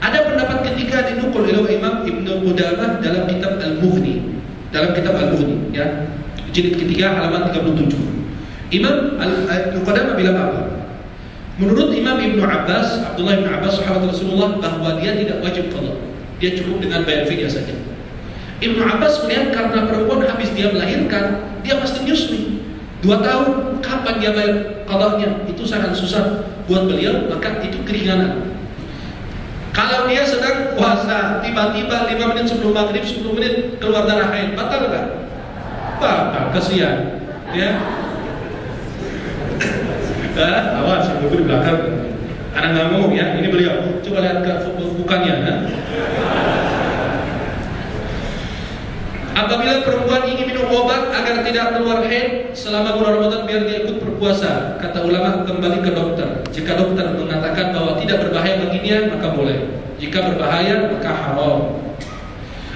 Ada pendapat ketiga dinukul oleh Imam Ibnu Qudamah dalam kitab Al-Mughni, ya, jilid ketiga halaman 37. Imam Ibnu Qudamah bilang apa? Menurut Imam Ibnu Abbas, Abdullah bin Abbas sahabat Rasulullah, bahwa dia tidak wajib qadha, dia cukup dengan bayar fidyah saja. Ibnu Abbas melihat karena perempuan habis dia melahirkan, dia masih menyusui 2 tahun, kapan dia bayar qadhanya? Itu sangat susah buat beliau, maka itu keringanan. Kalau dia sedang puasa, tiba-tiba 5 menit sebelum maghrib, 10 menit keluar darah haid, batal nggak? Batal, kasihan. Ya. Awas, ibu di belakang. Anak nggak ngomong ya, ini beliau. Coba lihat ke bukannya. Apabila perempuan ingin minum obat agar tidak keluar haid selama bulan Ramadan biar dia ikut berpuasa, kata ulama kembali ke dokter. Jika dokter mengatakan bahwa tidak berbahaya baginya, maka boleh. Jika berbahaya, maka haram.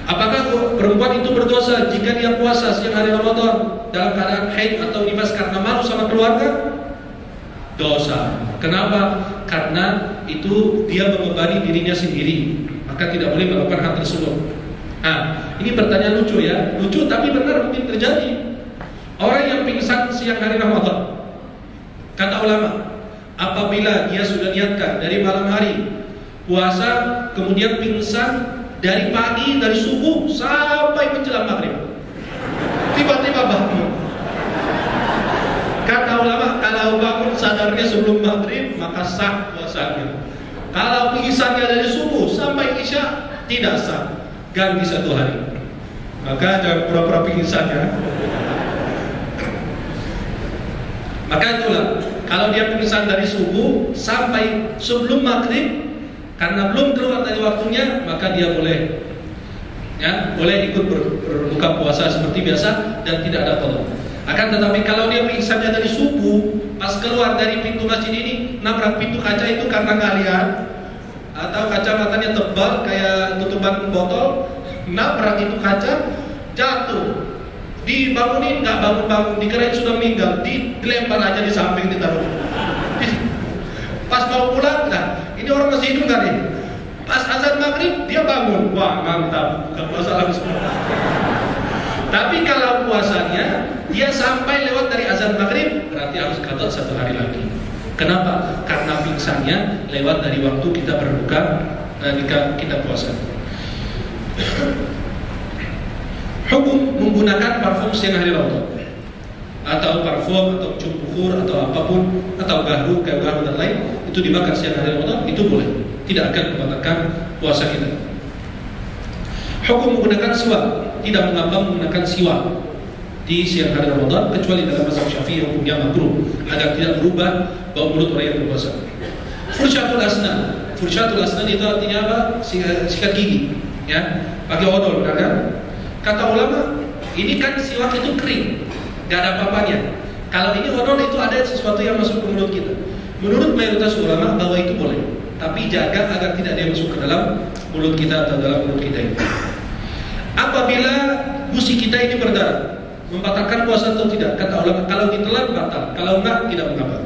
Apakah perempuan itu berdosa jika dia puasa siang hari Ramadan dalam keadaan haid atau nifas karena malu sama keluarga? Dosa. Kenapa? Karena itu dia membebani dirinya sendiri, maka tidak boleh melakukan hal tersebut. Ini pertanyaan lucu ya, lucu tapi benar mungkin terjadi. Orang yang pingsan siang hari Ramadan, kata ulama, apabila dia sudah niatkan dari malam hari puasa, kemudian pingsan dari pagi, dari subuh sampai menjelang maghrib, tiba-tiba bangun. Kata ulama, kalau bangun sadarnya sebelum maghrib, maka sah puasanya. Kalau pingsannya dari subuh sampai isya, tidak sah, ganti 1 hari. Maka jangan pura-pura pingsan ya. Maka itulah, kalau dia pingsan dari subuh sampai sebelum maghrib, Karena belum keluar dari waktunya, maka dia boleh ikut berbuka puasa seperti biasa dan tidak ada qada. Akan tetapi kalau dia pingsannya dari subuh, pas keluar dari pintu masjid ini, nabrak pintu kaca itu karena nggak lihat, atau kacamatanya tebal kayak tutupan botol, nabrak itu kaca, jatuh, dibangunin nggak bangun-bangun, dikirain sudah meninggal, dilempar aja di samping, ditaruh. Pas mau pulang, nah ini orang masih hidup nggak nih? Pas azan maghrib dia bangun, wah mantap, bukan puasa langsung. Tapi kalau puasanya dia sampai lewat dari azan maghrib, berarti harus qada 1 hari lagi. Kenapa? Karena pingsannya lewat dari waktu kita berbuka, kita puasa. Hukum menggunakan parfum siang hari Ramadan, atau parfum, atau cumpur, atau apapun, atau garu, kayu garu dan lain, itu dibakar siang hari Ramadan, itu boleh, tidak akan membatalkan puasa kita. Hukum menggunakan siwak, tidak mengapa menggunakan siwak di siang hari Ramadan, kecuali dalam mazhab Syafi'i hukumnya makruh, agar tidak berubah bau mulut orang yang berpuasa. Fursyatul asnan itu artinya apa? Sikat gigi, ya, pakai odol, kan? Kata ulama, ini kan siwak itu kering, gak ada apa-apanya. Kalau ini odol itu ada sesuatu yang masuk ke mulut kita. Menurut mayoritas ulama bahwa itu boleh, tapi jaga agar tidak dia masuk ke dalam mulut kita atau dalam mulut kita ini. Apabila gusi kita ini berdarah, membatalkan puasa atau tidak? Kata ulama, kalau ditelan batal, kalau enggak tidak mengapa.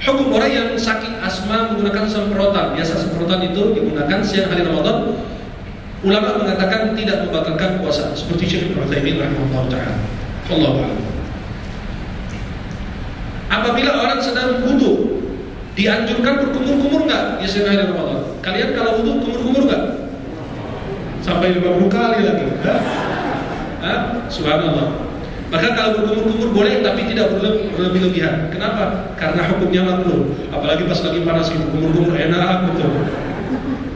Hukum orang yang sakit asma menggunakan semprotan, biasa semprotan itu digunakan siang hari Ramadan, ulama mengatakan tidak membatalkan puasa, seperti Syekh Ibnu Utsaimin rahimahullah taala. Wallahu a'lam. Apabila orang sedang wudu, dianjurkan berkumur-kumur enggak di siang hari Ramadan? Kalian kalau wudu kumur-kumur enggak? Sampai 50 kali lagi. Subhanallah. Maka kalau berkumur-kumur boleh, tapi tidak berlebih-lebihan. Kenapa? Karena hukumnya makruh. Apalagi pas lagi panas itu kumur-kumur enak betul.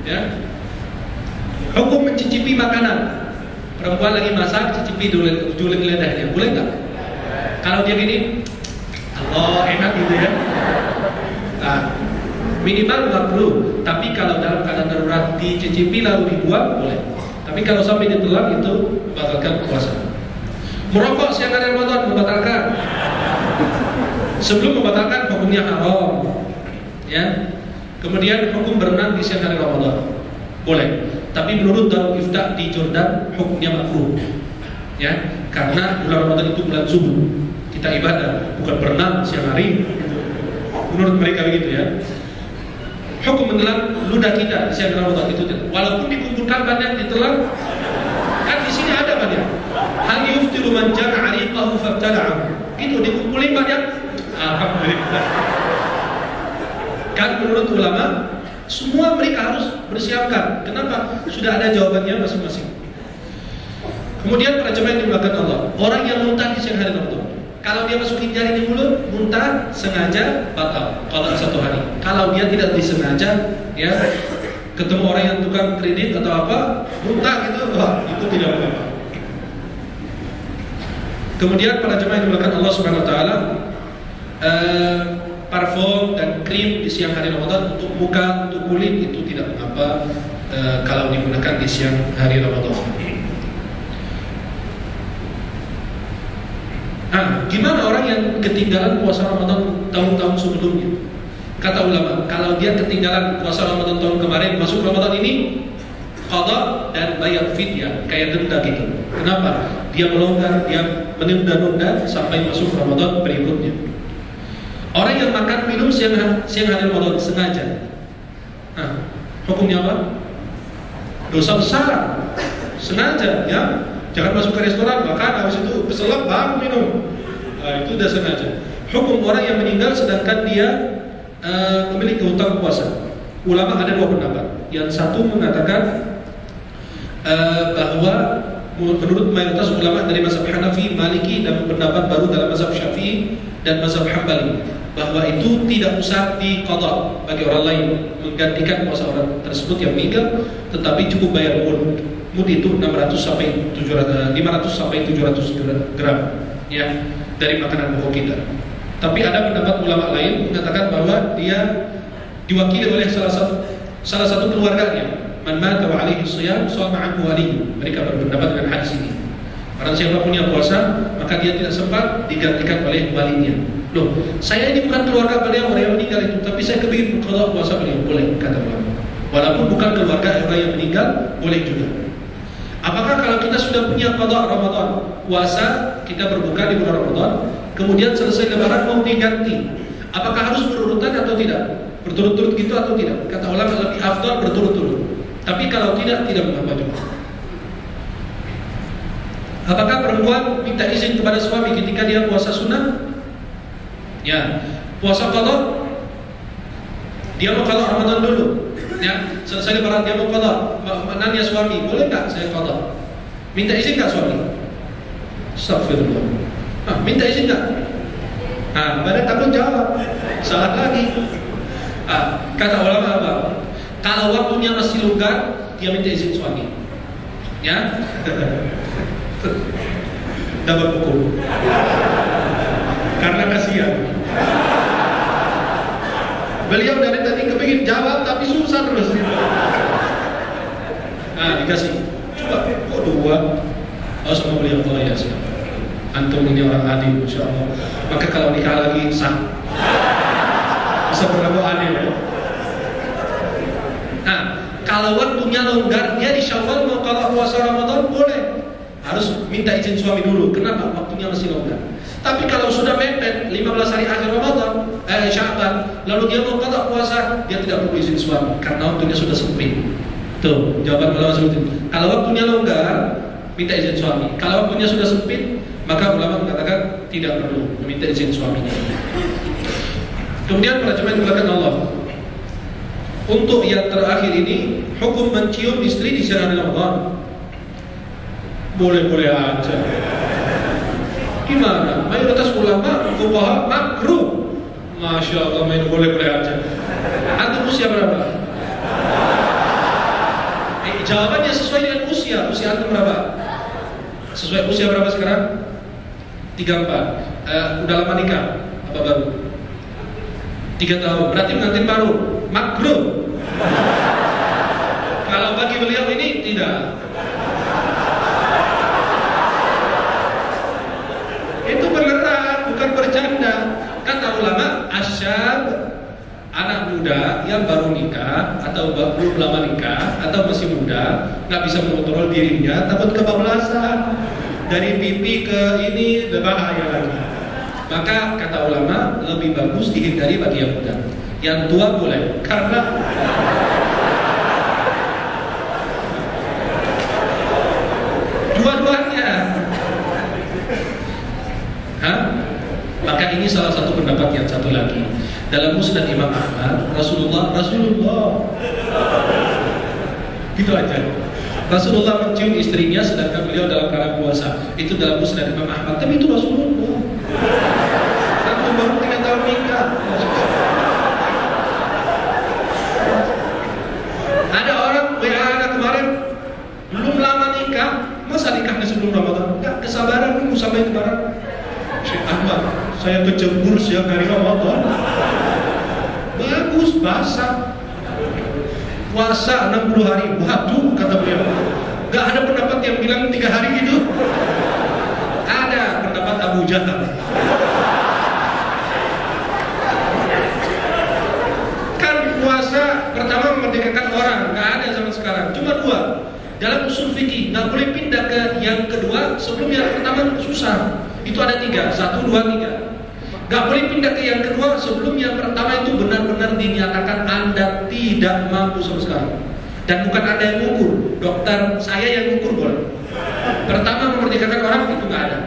Ya. Hukum mencicipi makanan. Perempuan lagi masak, cicipi julid lidahnya, boleh nggak? Kalau dia gini, Allah enak gitu ya. Nah, minimal makruh. Tapi kalau dalam keadaan darurat dicicipi lalu dibuang, boleh. Tapi kalau sampai ditelan itu membatalkan puasa. Merokok siang hari Ramadan membatalkan. Sebelum membatalkan hukumnya haram. Ya. Kemudian hukum berenang di siang hari Ramadan. Boleh. Tapi menurut Darul Ifta di Jordan hukumnya makruh. Ya, karena bulan Ramadan itu bulan subuh. Kita ibadah, bukan berenang siang hari. Menurut mereka begitu ya. Hukum menelan ludah kita di siang Ramadan itu, walaupun dikumpulkan banyak ditelan, kan di sini ada banyak. Hal yuftiru man jama'a 'ariqahu fabtala'ahu. Gitu dikumpulin banyak. Alhamdulillah. Kan menurut ulama semua mereka harus bersiapkan. Kenapa? Sudah ada jawabannya masing-masing. Kemudian para jemaah yang dimuliakan Allah, orang yang muntah di siang hari Ramadan, kalau dia masukin jari di mulut, muntah sengaja batal kalau 1 hari. Kalau dia tidak disengaja, ya ketemu orang yang tukang kredit atau apa, muntah gitu, wah, itu tidak apa-apa. Kemudian para jemaah yang dimuliakan Allah Subhanahu wa taala, parfum dan krim di siang hari Ramadan untuk muka, untuk kulit itu tidak mengapa kalau digunakan di siang hari Ramadan. Gimana orang yang ketinggalan puasa Ramadan tahun-tahun sebelumnya? Kata ulama, kalau dia ketinggalan puasa Ramadan tahun kemarin, masuk Ramadan ini qada dan bayar fidyah, kayak denda gitu. Kenapa? Dia melonggar, dia menunda-nunda sampai masuk Ramadan berikutnya. Orang yang makan minum siang hari Ramadan sengaja, hukumnya apa? Dosa besar. Sengaja, ya. Jangan masuk ke restoran, makan, habis itu keselak baru minum. Itu sudah sengaja. Hukum orang yang meninggal sedangkan dia memiliki hutang puasa. Ulama ada 2 pendapat. Yang satu mengatakan bahwa menurut mayoritas ulama dari mazhab Hanafi, Maliki, dan pendapat baru dalam mazhab Syafi'i dan mazhab Hambali, bahwa itu tidak usah diqadha bagi orang lain menggantikan puasa orang tersebut yang meninggal, tetapi cukup bayar mud. Mud itu 500 sampai 700 gram, ya, dari makanan pokok kita. Tapi ada pendapat ulama lain mengatakan bahwa dia diwakili oleh salah salah satu keluarganya, man mata wa alaihi shiyam shama anhu wali. Mereka berpendapat dengan hadis ini. Barang siapa punya puasa, maka dia tidak sempat digantikan oleh walinya. Loh, saya ini bukan keluarga beliau orang yang meninggal itu, tapi saya kepingin qada puasa beliau. Boleh, kata ulama. Walaupun bukan keluarga orang yang meninggal, boleh juga. Apakah kalau kita sudah punya qada Ramadan, puasa, kita berbuka di bulan Ramadan, kemudian selesai lebaran mau diganti, apakah harus berurutan atau tidak? Berturut-turut gitu atau tidak? Kata ulama lebih afdal berturut-turut. Tapi kalau tidak mengapa juga. Apakah perempuan minta izin kepada suami ketika dia puasa sunnah? Ya, puasa qada, dia mau qada Ramadan dulu. Ya, selesai lebaran dia mau qada. Nanya suami, boleh nggak saya qada? Minta izin nggak suami? Astagfirullah. Minta izin nggak? Pada takut jawab, salah lagi. Kata ulama apa? Kalau waktunya masih longgar, dia minta izin suami. Ya, dapat hukum. Karena kasihan. Beliau dari tadi kepingin jawab tapi susah terus. Dikasih. Coba, kok dua? Sama beliau ya siapa? Antum ini orang adil, insya Allah. Maka kalau nikah lagi sah. Bisa berlaku adil ya. Kalau waktunya longgar, dia di Syawal mau kalau puasa Ramadan boleh. Harus minta izin suami dulu. Kenapa? Waktunya masih longgar. Tapi kalau sudah mepet 15 hari akhir Ramadan, Sya'ban, lalu dia mau qada puasa, dia tidak perlu izin suami karena waktunya sudah sempit. Tuh, jawaban ulama seperti itu. Kalau waktunya longgar, minta izin suami. Kalau waktunya sudah sempit, maka ulama mengatakan tidak perlu meminta izin suaminya. Kemudian para jemaah yang dimuliakan Allah, untuk yang terakhir ini, hukum mencium istri di siang hari Ramadan. Boleh-boleh aja. Gimana? Mayoritas ulama fuqaha makruh. Masya Allah, main boleh-boleh aja. Antum usia berapa? Jawabannya sesuai dengan usia. Usia antum berapa? Sesuai usia berapa sekarang? 34. Udah lama nikah? Apa baru? 3 tahun. Berarti pengantin baru. Makruh. Kalau bagi beliau ini tidak. Itu beneran, bukan bercanda. Kata ulama, asyab, anak muda yang baru nikah atau belum lama nikah atau masih muda, nggak bisa mengontrol dirinya, takut kebablasan. Dari pipi ke ini berbahaya lagi. Maka kata ulama, lebih bagus dihindari bagi yang muda. Yang tua boleh, karena dua-duanya. Maka ini salah satu pendapat yang satu lagi. Dalam Musnad Imam Ahmad, Rasulullah gitu aja. Rasulullah mencium istrinya sedangkan beliau dalam keadaan puasa. Itu dalam Musnad Imam Ahmad. Tapi itu Rasulullah. Aku baru 3 tahun nikah. Ada orang WA kemarin belum lama nikah, masa nikahnya sebelum Ramadan? Enggak, kesabaran dulu sampai kemarin. Syekh Ahmad, saya kecembur siang hari Ramadan. Bagus, basah. Puasa 60 hari, waduh, kata beliau. Gak ada pendapat yang bilang 3 hari gitu. Ada pendapat Abu Jahal. Kan puasa pertama memerdekakan orang, gak ada zaman sekarang. Cuma 2. Dalam usul fikih, gak boleh pindah ke yang kedua sebelum yang pertama susah. Itu ada 3, 1, 2, 3. Gak boleh pindah ke yang kedua sebelum yang pertama itu benar-benar dinyatakan Anda tidak mampu sama sekali. Dan bukan Anda yang mengukur, dokter saya yang mengukur boleh. Pertama memerdekakan orang itu gak ada.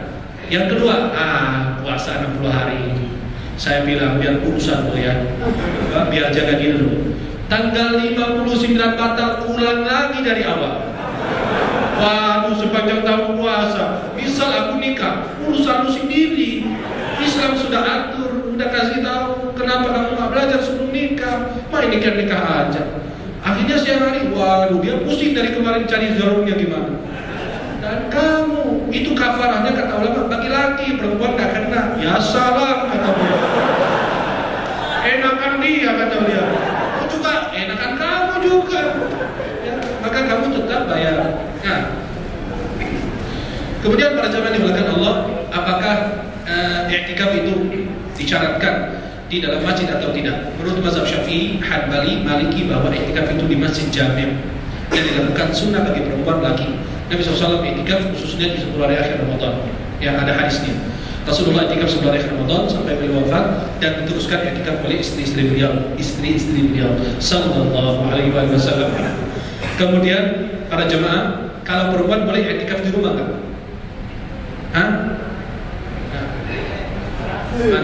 Yang kedua, puasa 60 hari. Saya bilang biar urusan lo ya, biar jaga diri dulu. Tanggal 59 batal, ulang lagi dari awal. Waduh, sepanjang tahun puasa, misal aku nikah, urusan lu sendiri. Islam sudah atur, udah kasih tahu. Kenapa kamu nggak belajar sebelum nikah? Main nikah aja. Akhirnya siang hari, waduh, dia pusing dari kemarin cari zarungnya gimana. Dan kamu, itu kafarahnya kata ulama bagi laki, perempuan nggak kena. Ya salam kata beliau. Enakan dia kata beliau. Juga enakan kamu juga. Ya, maka kamu tetap bayar. Nah, kemudian para jamaah dimulakan Allah, apakah i'tikaf itu disyaratkan di dalam masjid atau tidak? Menurut mazhab Syafi'i, Hanbali, Maliki bahwa i'tikaf itu di masjid jami' yang dilakukan sunnah bagi perempuan laki. Nabi SAW i'tikaf khususnya di 10 hari akhir Ramadan yang ada hadisnya. Rasulullah i'tikaf 10 hari akhir Ramadan sampai beliau wafat dan diteruskan i'tikaf oleh istri-istri beliau sallallahu alaihi wasallam. Kemudian para jemaah, kalau perempuan boleh i'tikaf di rumah enggak? Hah? Mana?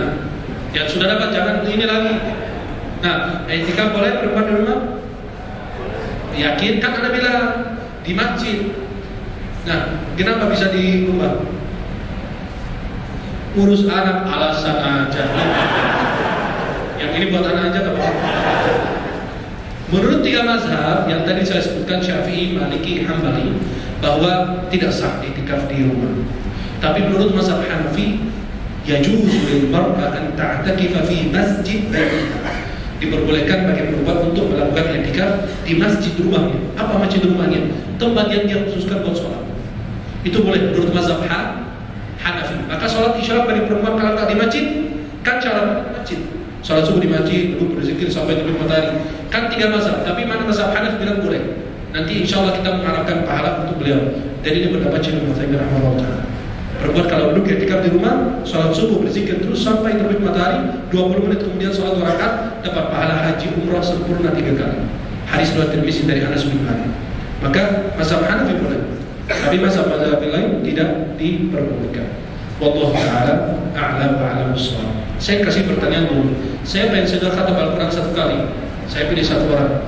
Yang sudah dapat jangan ini lagi. Nah, i'tikaf boleh perempuan di rumah? Yakin? Kan Anda bilang di masjid. Nah, kenapa bisa di rumah? Urus anak, alasan aja. Yang ini buat anak aja gak apa-apa. Menurut 3 mazhab yang tadi saya sebutkan, Syafi'i, Maliki, Hambali, bahwa tidak sah i'tikaf di rumah. Tapi menurut mazhab Hanafi, yajuzu lil mar'a an ta'takifa fi masjid baitiha. Diperbolehkan bagi perempuan untuk melakukan i'tikaf di masjid rumahnya. Apa masjid rumahnya? Tempat yang dia khususkan buat sholat. Itu boleh menurut mazhab Hanafi. Maka sholat isyarat bagi perempuan kalau tak di masjid, kan cara masjid. Sholat subuh di masjid, duduk berzikir sampai terbit matahari. Kan 3 mazhab. Tapi mana mazhab Hanafi bilang boleh. Nanti insya Allah kita mengharapkan pahala untuk beliau. Dan ini pendapat Syekh Muhammad rahimahullah. Perempuan kalau duduk i'tikaf di rumah, sholat subuh berzikir terus sampai terbit matahari, 20 menit kemudian sholat 2 rakaat, dapat pahala haji umrah sempurna 3 kali. Hadis riwayat Tirmizi dari Anas bin Malik. Maka mazhab Hanafi boleh. Tapi mazhab-mazhab lain tidak diperbolehkan. Wallahu ta'ala a'lam wa a'lam bissawab. Saya kasih pertanyaan dulu. Saya pengen sudah khatam Al-Quran 1 kali. Saya pilih 1 orang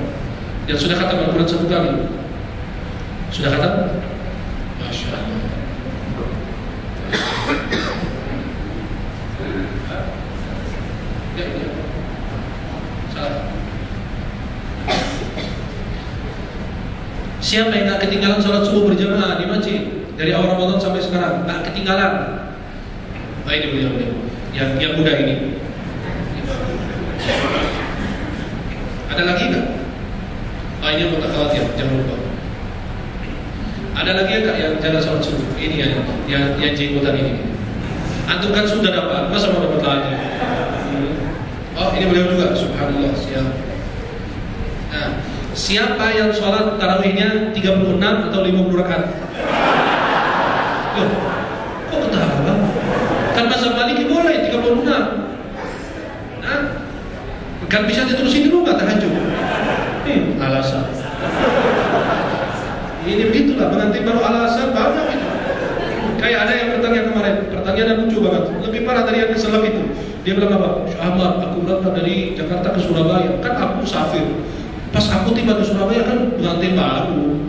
yang sudah khatam Al-Quran 1 kali. Sudah khatam? Masya Allah. Salah. Siapa yang gak ketinggalan sholat subuh berjamaah di masjid dari awal Ramadan sampai sekarang? Gak ketinggalan. Nah, ini beliau yang muda ini. Ada lagi gak? Oh, ini yang khawatir, jangan lupa. Ada lagi ya kak yang jalan sholat subuh? Ini yang jenggotan ini. Antum kan sudah dapat, masa mau dapat lagi? Oh, ini beliau juga, subhanallah. Siap. Nah, siapa yang sholat tarawihnya 36 atau 50 rakaat? Loh, kok ketawa? Kan mazhab Maliki boleh 36. Nah, kan bisa diterusin di rumah tahajud. Alasan. Ini begitulah, pengantin baru alasan banyak itu. Kayak ada yang bertanya kemarin, pertanyaan yang lucu banget, lebih parah dari yang keselak itu. Dia bilang apa? Syekh Ahmad, aku berangkat dari Jakarta ke Surabaya, kan aku musafir. Pas aku tiba di Surabaya kan pengantin baru.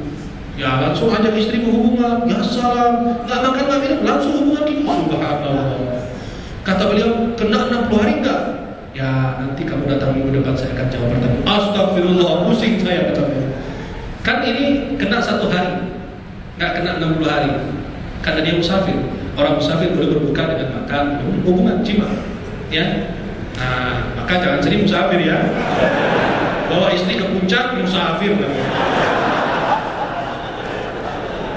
Ya langsung ajak istri berhubungan, ya salam, nggak makan nggak minum, langsung hubungan gitu. Subhanallah. Kata beliau, kena 60 hari enggak? Ya nanti kamu datang minggu depan saya akan jawab pertanyaan. Astagfirullah, pusing saya kata beliau. Kan ini kena 1 hari, nggak kena 60 hari. Karena dia musafir. Orang musafir boleh berbuka dengan makan, hubungan, jima. Ya, nah, maka jangan sedih musafir ya. Bawa istri ke puncak, musafir.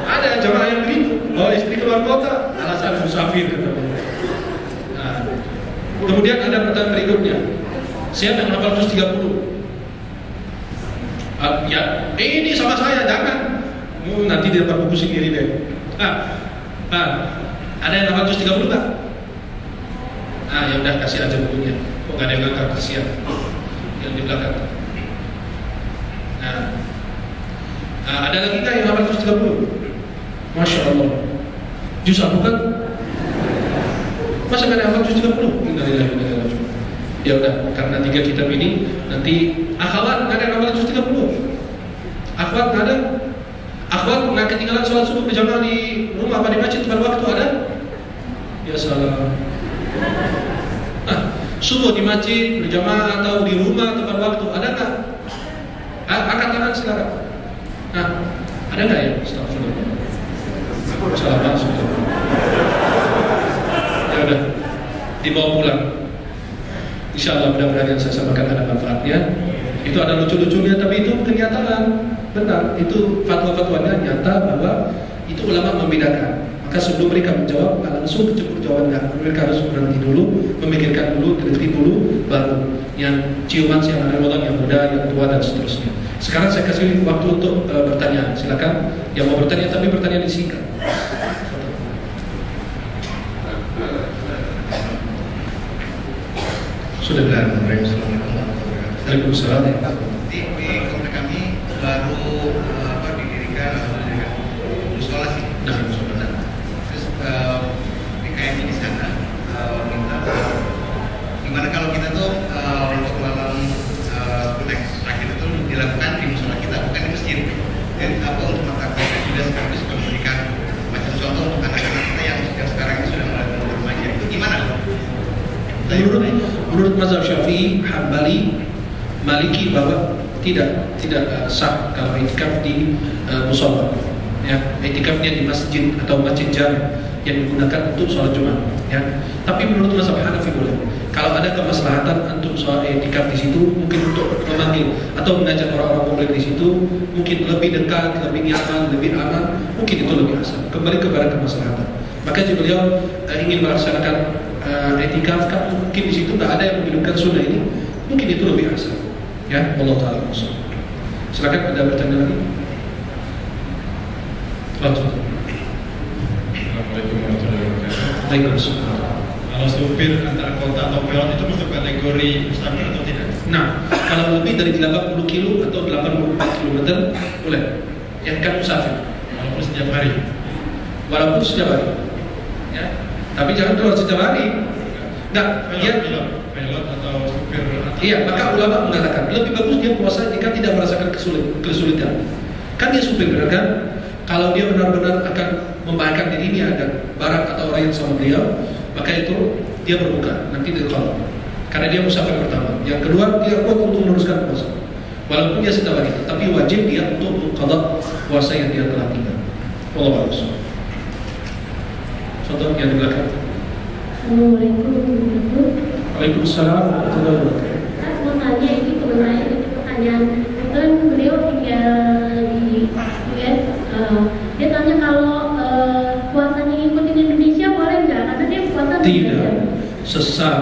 Ada jamaah yang begitu, bawa istri ke luar kota, alasan musafir. Nah, kemudian ada pertanyaan berikutnya. Siapa yang hafal juz 30? Ya, ini sama saya, jangan. Nanti dia dapat buku sendiri deh. Nah, ada yang hafal juz 30 nggak? Nah, ya udah kasih aja bukunya. Kok nggak ada yang angkat, kasihan. Yang di belakang. Nah, ada lagi nggak yang hafal juz 30? Masya Allah. Juz apa kan? Masa nggak ada hafal juz 30? Ya udah, karena 3 kitab ini nanti akhwat nggak ada yang hafal juz 30. Akhwat nggak ada. Akhwat nggak ketinggalan sholat subuh berjamaah di rumah apa di masjid pada waktu ada? Ya salam. Nah, subuh di masjid berjamaah atau di rumah tepat waktu ada nggak? Angkat tangan sekarang. Nah, ada nggak ya? Astagfirullah. Salah masuk. Ya udah, dibawa pulang. Insya Allah mudah-mudahan yang saya sampaikan ada manfaatnya. Itu ada lucu-lucunya, tapi itu kenyataan. Benar, itu fatwa-fatwanya nyata bahwa itu ulama membedakan. Maka sebelum mereka menjawab, nggak langsung kecebur jawabannya. Mereka harus berhenti dulu, memikirkan dulu, teliti dulu, baru yang ciuman yang ada orang yang muda, yang tua dan seterusnya. Sekarang saya kasih waktu untuk bertanya. Silakan yang mau bertanya, tapi bertanya disingkat. Sudah bilang, Waalaikumsalam. Di komplek kami baru didirikan musola sih. Terus PKM di sana minta gimana kalau kita tuh untuk dalam konteks terakhir itu dilakukan di musola kita, bukan di masjid. Dan apa untuk mata kuliah juga sekaligus memberikan macam contoh untuk anak-anak kita yang sekarang ini sudah mulai bermain. Itu gimana? Menurut mazhab Syafi'i, Hambali, Maliki bahwa tidak sah kalau itikaf di musola. Ya, itikafnya di masjid atau masjid jami yang digunakan untuk sholat Jumat. Ya, tapi menurut mazhab Hanafi boleh. Kalau ada kemaslahatan untuk sholat itikaf di situ, mungkin untuk memanggil atau mengajak orang-orang komplek di situ, mungkin lebih dekat, lebih nyaman, lebih aman, mungkin itu lebih asal. Kembali kepada kemaslahatan. Maka jika beliau ingin melaksanakan etikaf, kan mungkin di situ nggak ada yang menghidupkan sunnah ini, mungkin itu lebih asal. Ya, Allah Taala. Silakan ada bertanya lagi. Langsung. Assalamualaikum warahmatullahi wabarakatuh. Waalaikumsalam. Kalau supir antar kota atau pilot itu masuk kategori mustaqil atau tidak? Nah, kalau lebih dari 80 kilo atau 84 km boleh. Yang kan musafir. Walaupun setiap hari. Walaupun setiap hari. Ya. Tapi jangan keluar setiap hari. Enggak, dia pilot atau supir. Iya, maka ulama mengatakan lebih bagus dia puasa jika tidak merasakan kesulitan. Kan dia supir, benar kan? Kalau dia benar-benar akan membahayakan dirinya dan barang atau orang yang sama beliau, maka itu dia berbuka, nanti dia kalau. Karena dia musafir pertama. Yang kedua, dia kuat untuk meneruskan puasa. Walaupun dia setiap hari, tapi wajib dia untuk mengqadha puasa yang dia telah tinggal. Allah bagus. Contoh yang di belakang. Assalamualaikum warahmatullahi wabarakatuh. Waalaikumsalam warahmatullahi wabarakatuh. Saya mau tanya ini mengenai pertanyaan. Kan beliau tinggal di US. Dia tanya kalau puasanya ngikutin Indonesia boleh nggak? Karena dia puasa Tidak, sesat.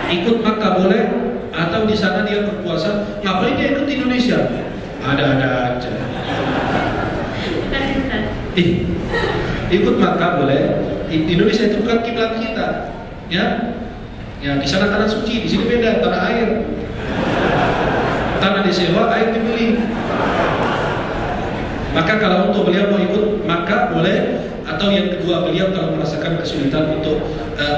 Ikut Makkah boleh, atau di sana dia berpuasa. Ngapain dia ikut Indonesia? Ada-ada aja. Ikut Makkah boleh. Indonesia itu bukan kiblat kita, ya. Ya di sana tanah suci, di sini beda, tanah air. Tanah disewa, air dibeli. Maka kalau untuk beliau mau ikut Makkah boleh, atau yang kedua beliau kalau merasakan kesulitan untuk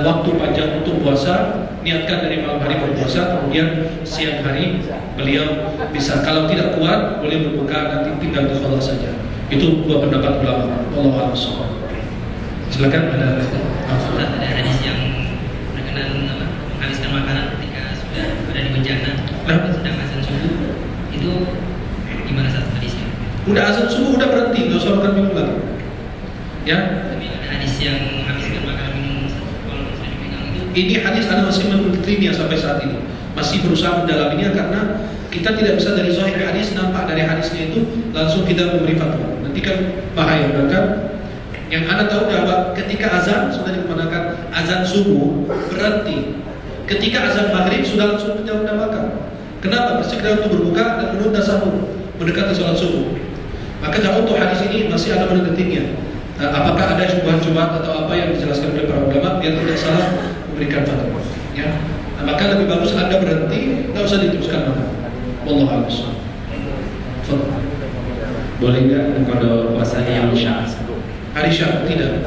waktu panjang untuk puasa, niatkan dari malam hari berpuasa, kemudian siang hari beliau bisa. Kalau tidak kuat boleh berbuka, nanti tinggal qadha saja. Itu dua pendapat ulama. Wallahu a'lam. Silakan ada. Ada hadis yang berkenan menghabiskan makanan ketika sudah ada di bencana, sedang azan subuh. Itu gimana saat hadisnya? Udah azan subuh udah berhenti, nggak usah makan minum lagi. Ya. Tapi ada hadis yang menghabiskan makanan minum walaupun sudah dipegang itu. Ini hadis Anda masih menelitinya sampai saat ini, masih berusaha mendalaminya karena kita tidak bisa dari zahir hadis nampak dari hadisnya itu langsung kita memberi fatwa. Nanti kan bahaya, kan? Yang Anda tahu bahwa ketika azan sudah dikumandangkan azan subuh berhenti. Ketika azan maghrib sudah langsung menjawab makan. Kenapa? Bersegera untuk berbuka dan menunda sahur mendekati sholat subuh. Maka kalau untuk hadis ini masih ada menelitinya. Apakah ada syubhat-syubhat atau apa yang dijelaskan oleh para ulama biar tidak salah memberikan fatwa. Ya. Nah, maka lebih bagus Anda berhenti, tidak usah diteruskan makan. Wallahu a'lam. Boleh nggak kalau puasa yang Syak? Hari Syak tidak.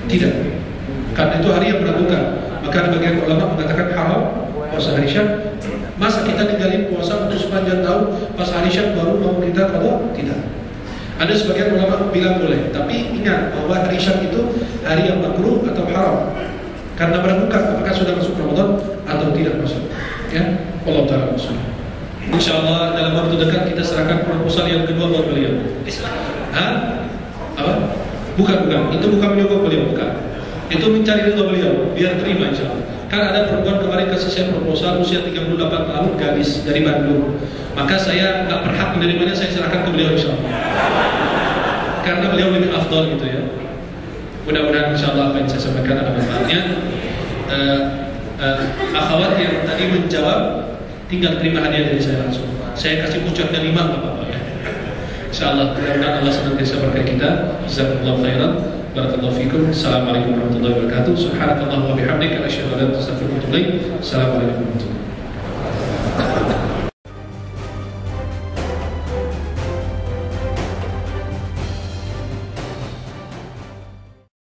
Tidak. Karena itu hari yang berbuka. Maka ada bagian ulama mengatakan haram puasa hari Syak. Masa kita tinggalin puasa untuk sepanjang tahun pas hari Syak baru mau kita qadha? Tidak. Ada sebagian ulama bilang boleh, tapi ingat bahwa hari Syak itu hari yang makruh atau haram. Karena berbuka, apakah sudah masuk Ramadan atau tidak masuk? Ya, Allah Taala masuk. InsyaAllah dalam waktu dekat kita serahkan proposal yang kedua buat beliau. Hah? Apa? Bukan. Itu bukan menyokong beliau, bukan. Itu mencari ridho beliau, biar terima insyaAllah. Kan ada perempuan kemarin kasih saya proposal usia 38 tahun, gadis dari Bandung. Maka saya nggak berhak menerimanya, saya serahkan ke beliau insyaallah. Karena beliau lebih afdal gitu ya. Mudah-mudahan insyaallah apa yang saya sampaikan ada manfaatnya. Akhwat yang tadi menjawab, tinggal terima hadiah dari saya langsung. Saya kasih bocornya 5 nggak apa-apa ya. Insyaallah mudah-mudahan Allah senantiasa berkahi kita. Jazakumullahu khairan. Barakallahu fikum. Assalamualaikum warahmatullahi wabarakatuh. Subhanakallahumma wa bihamdika asyhadu an la ilaha illa anta astaghfiruka wa atubu ilaik. Assalamualaikum warahmatullahi wabarakatuh.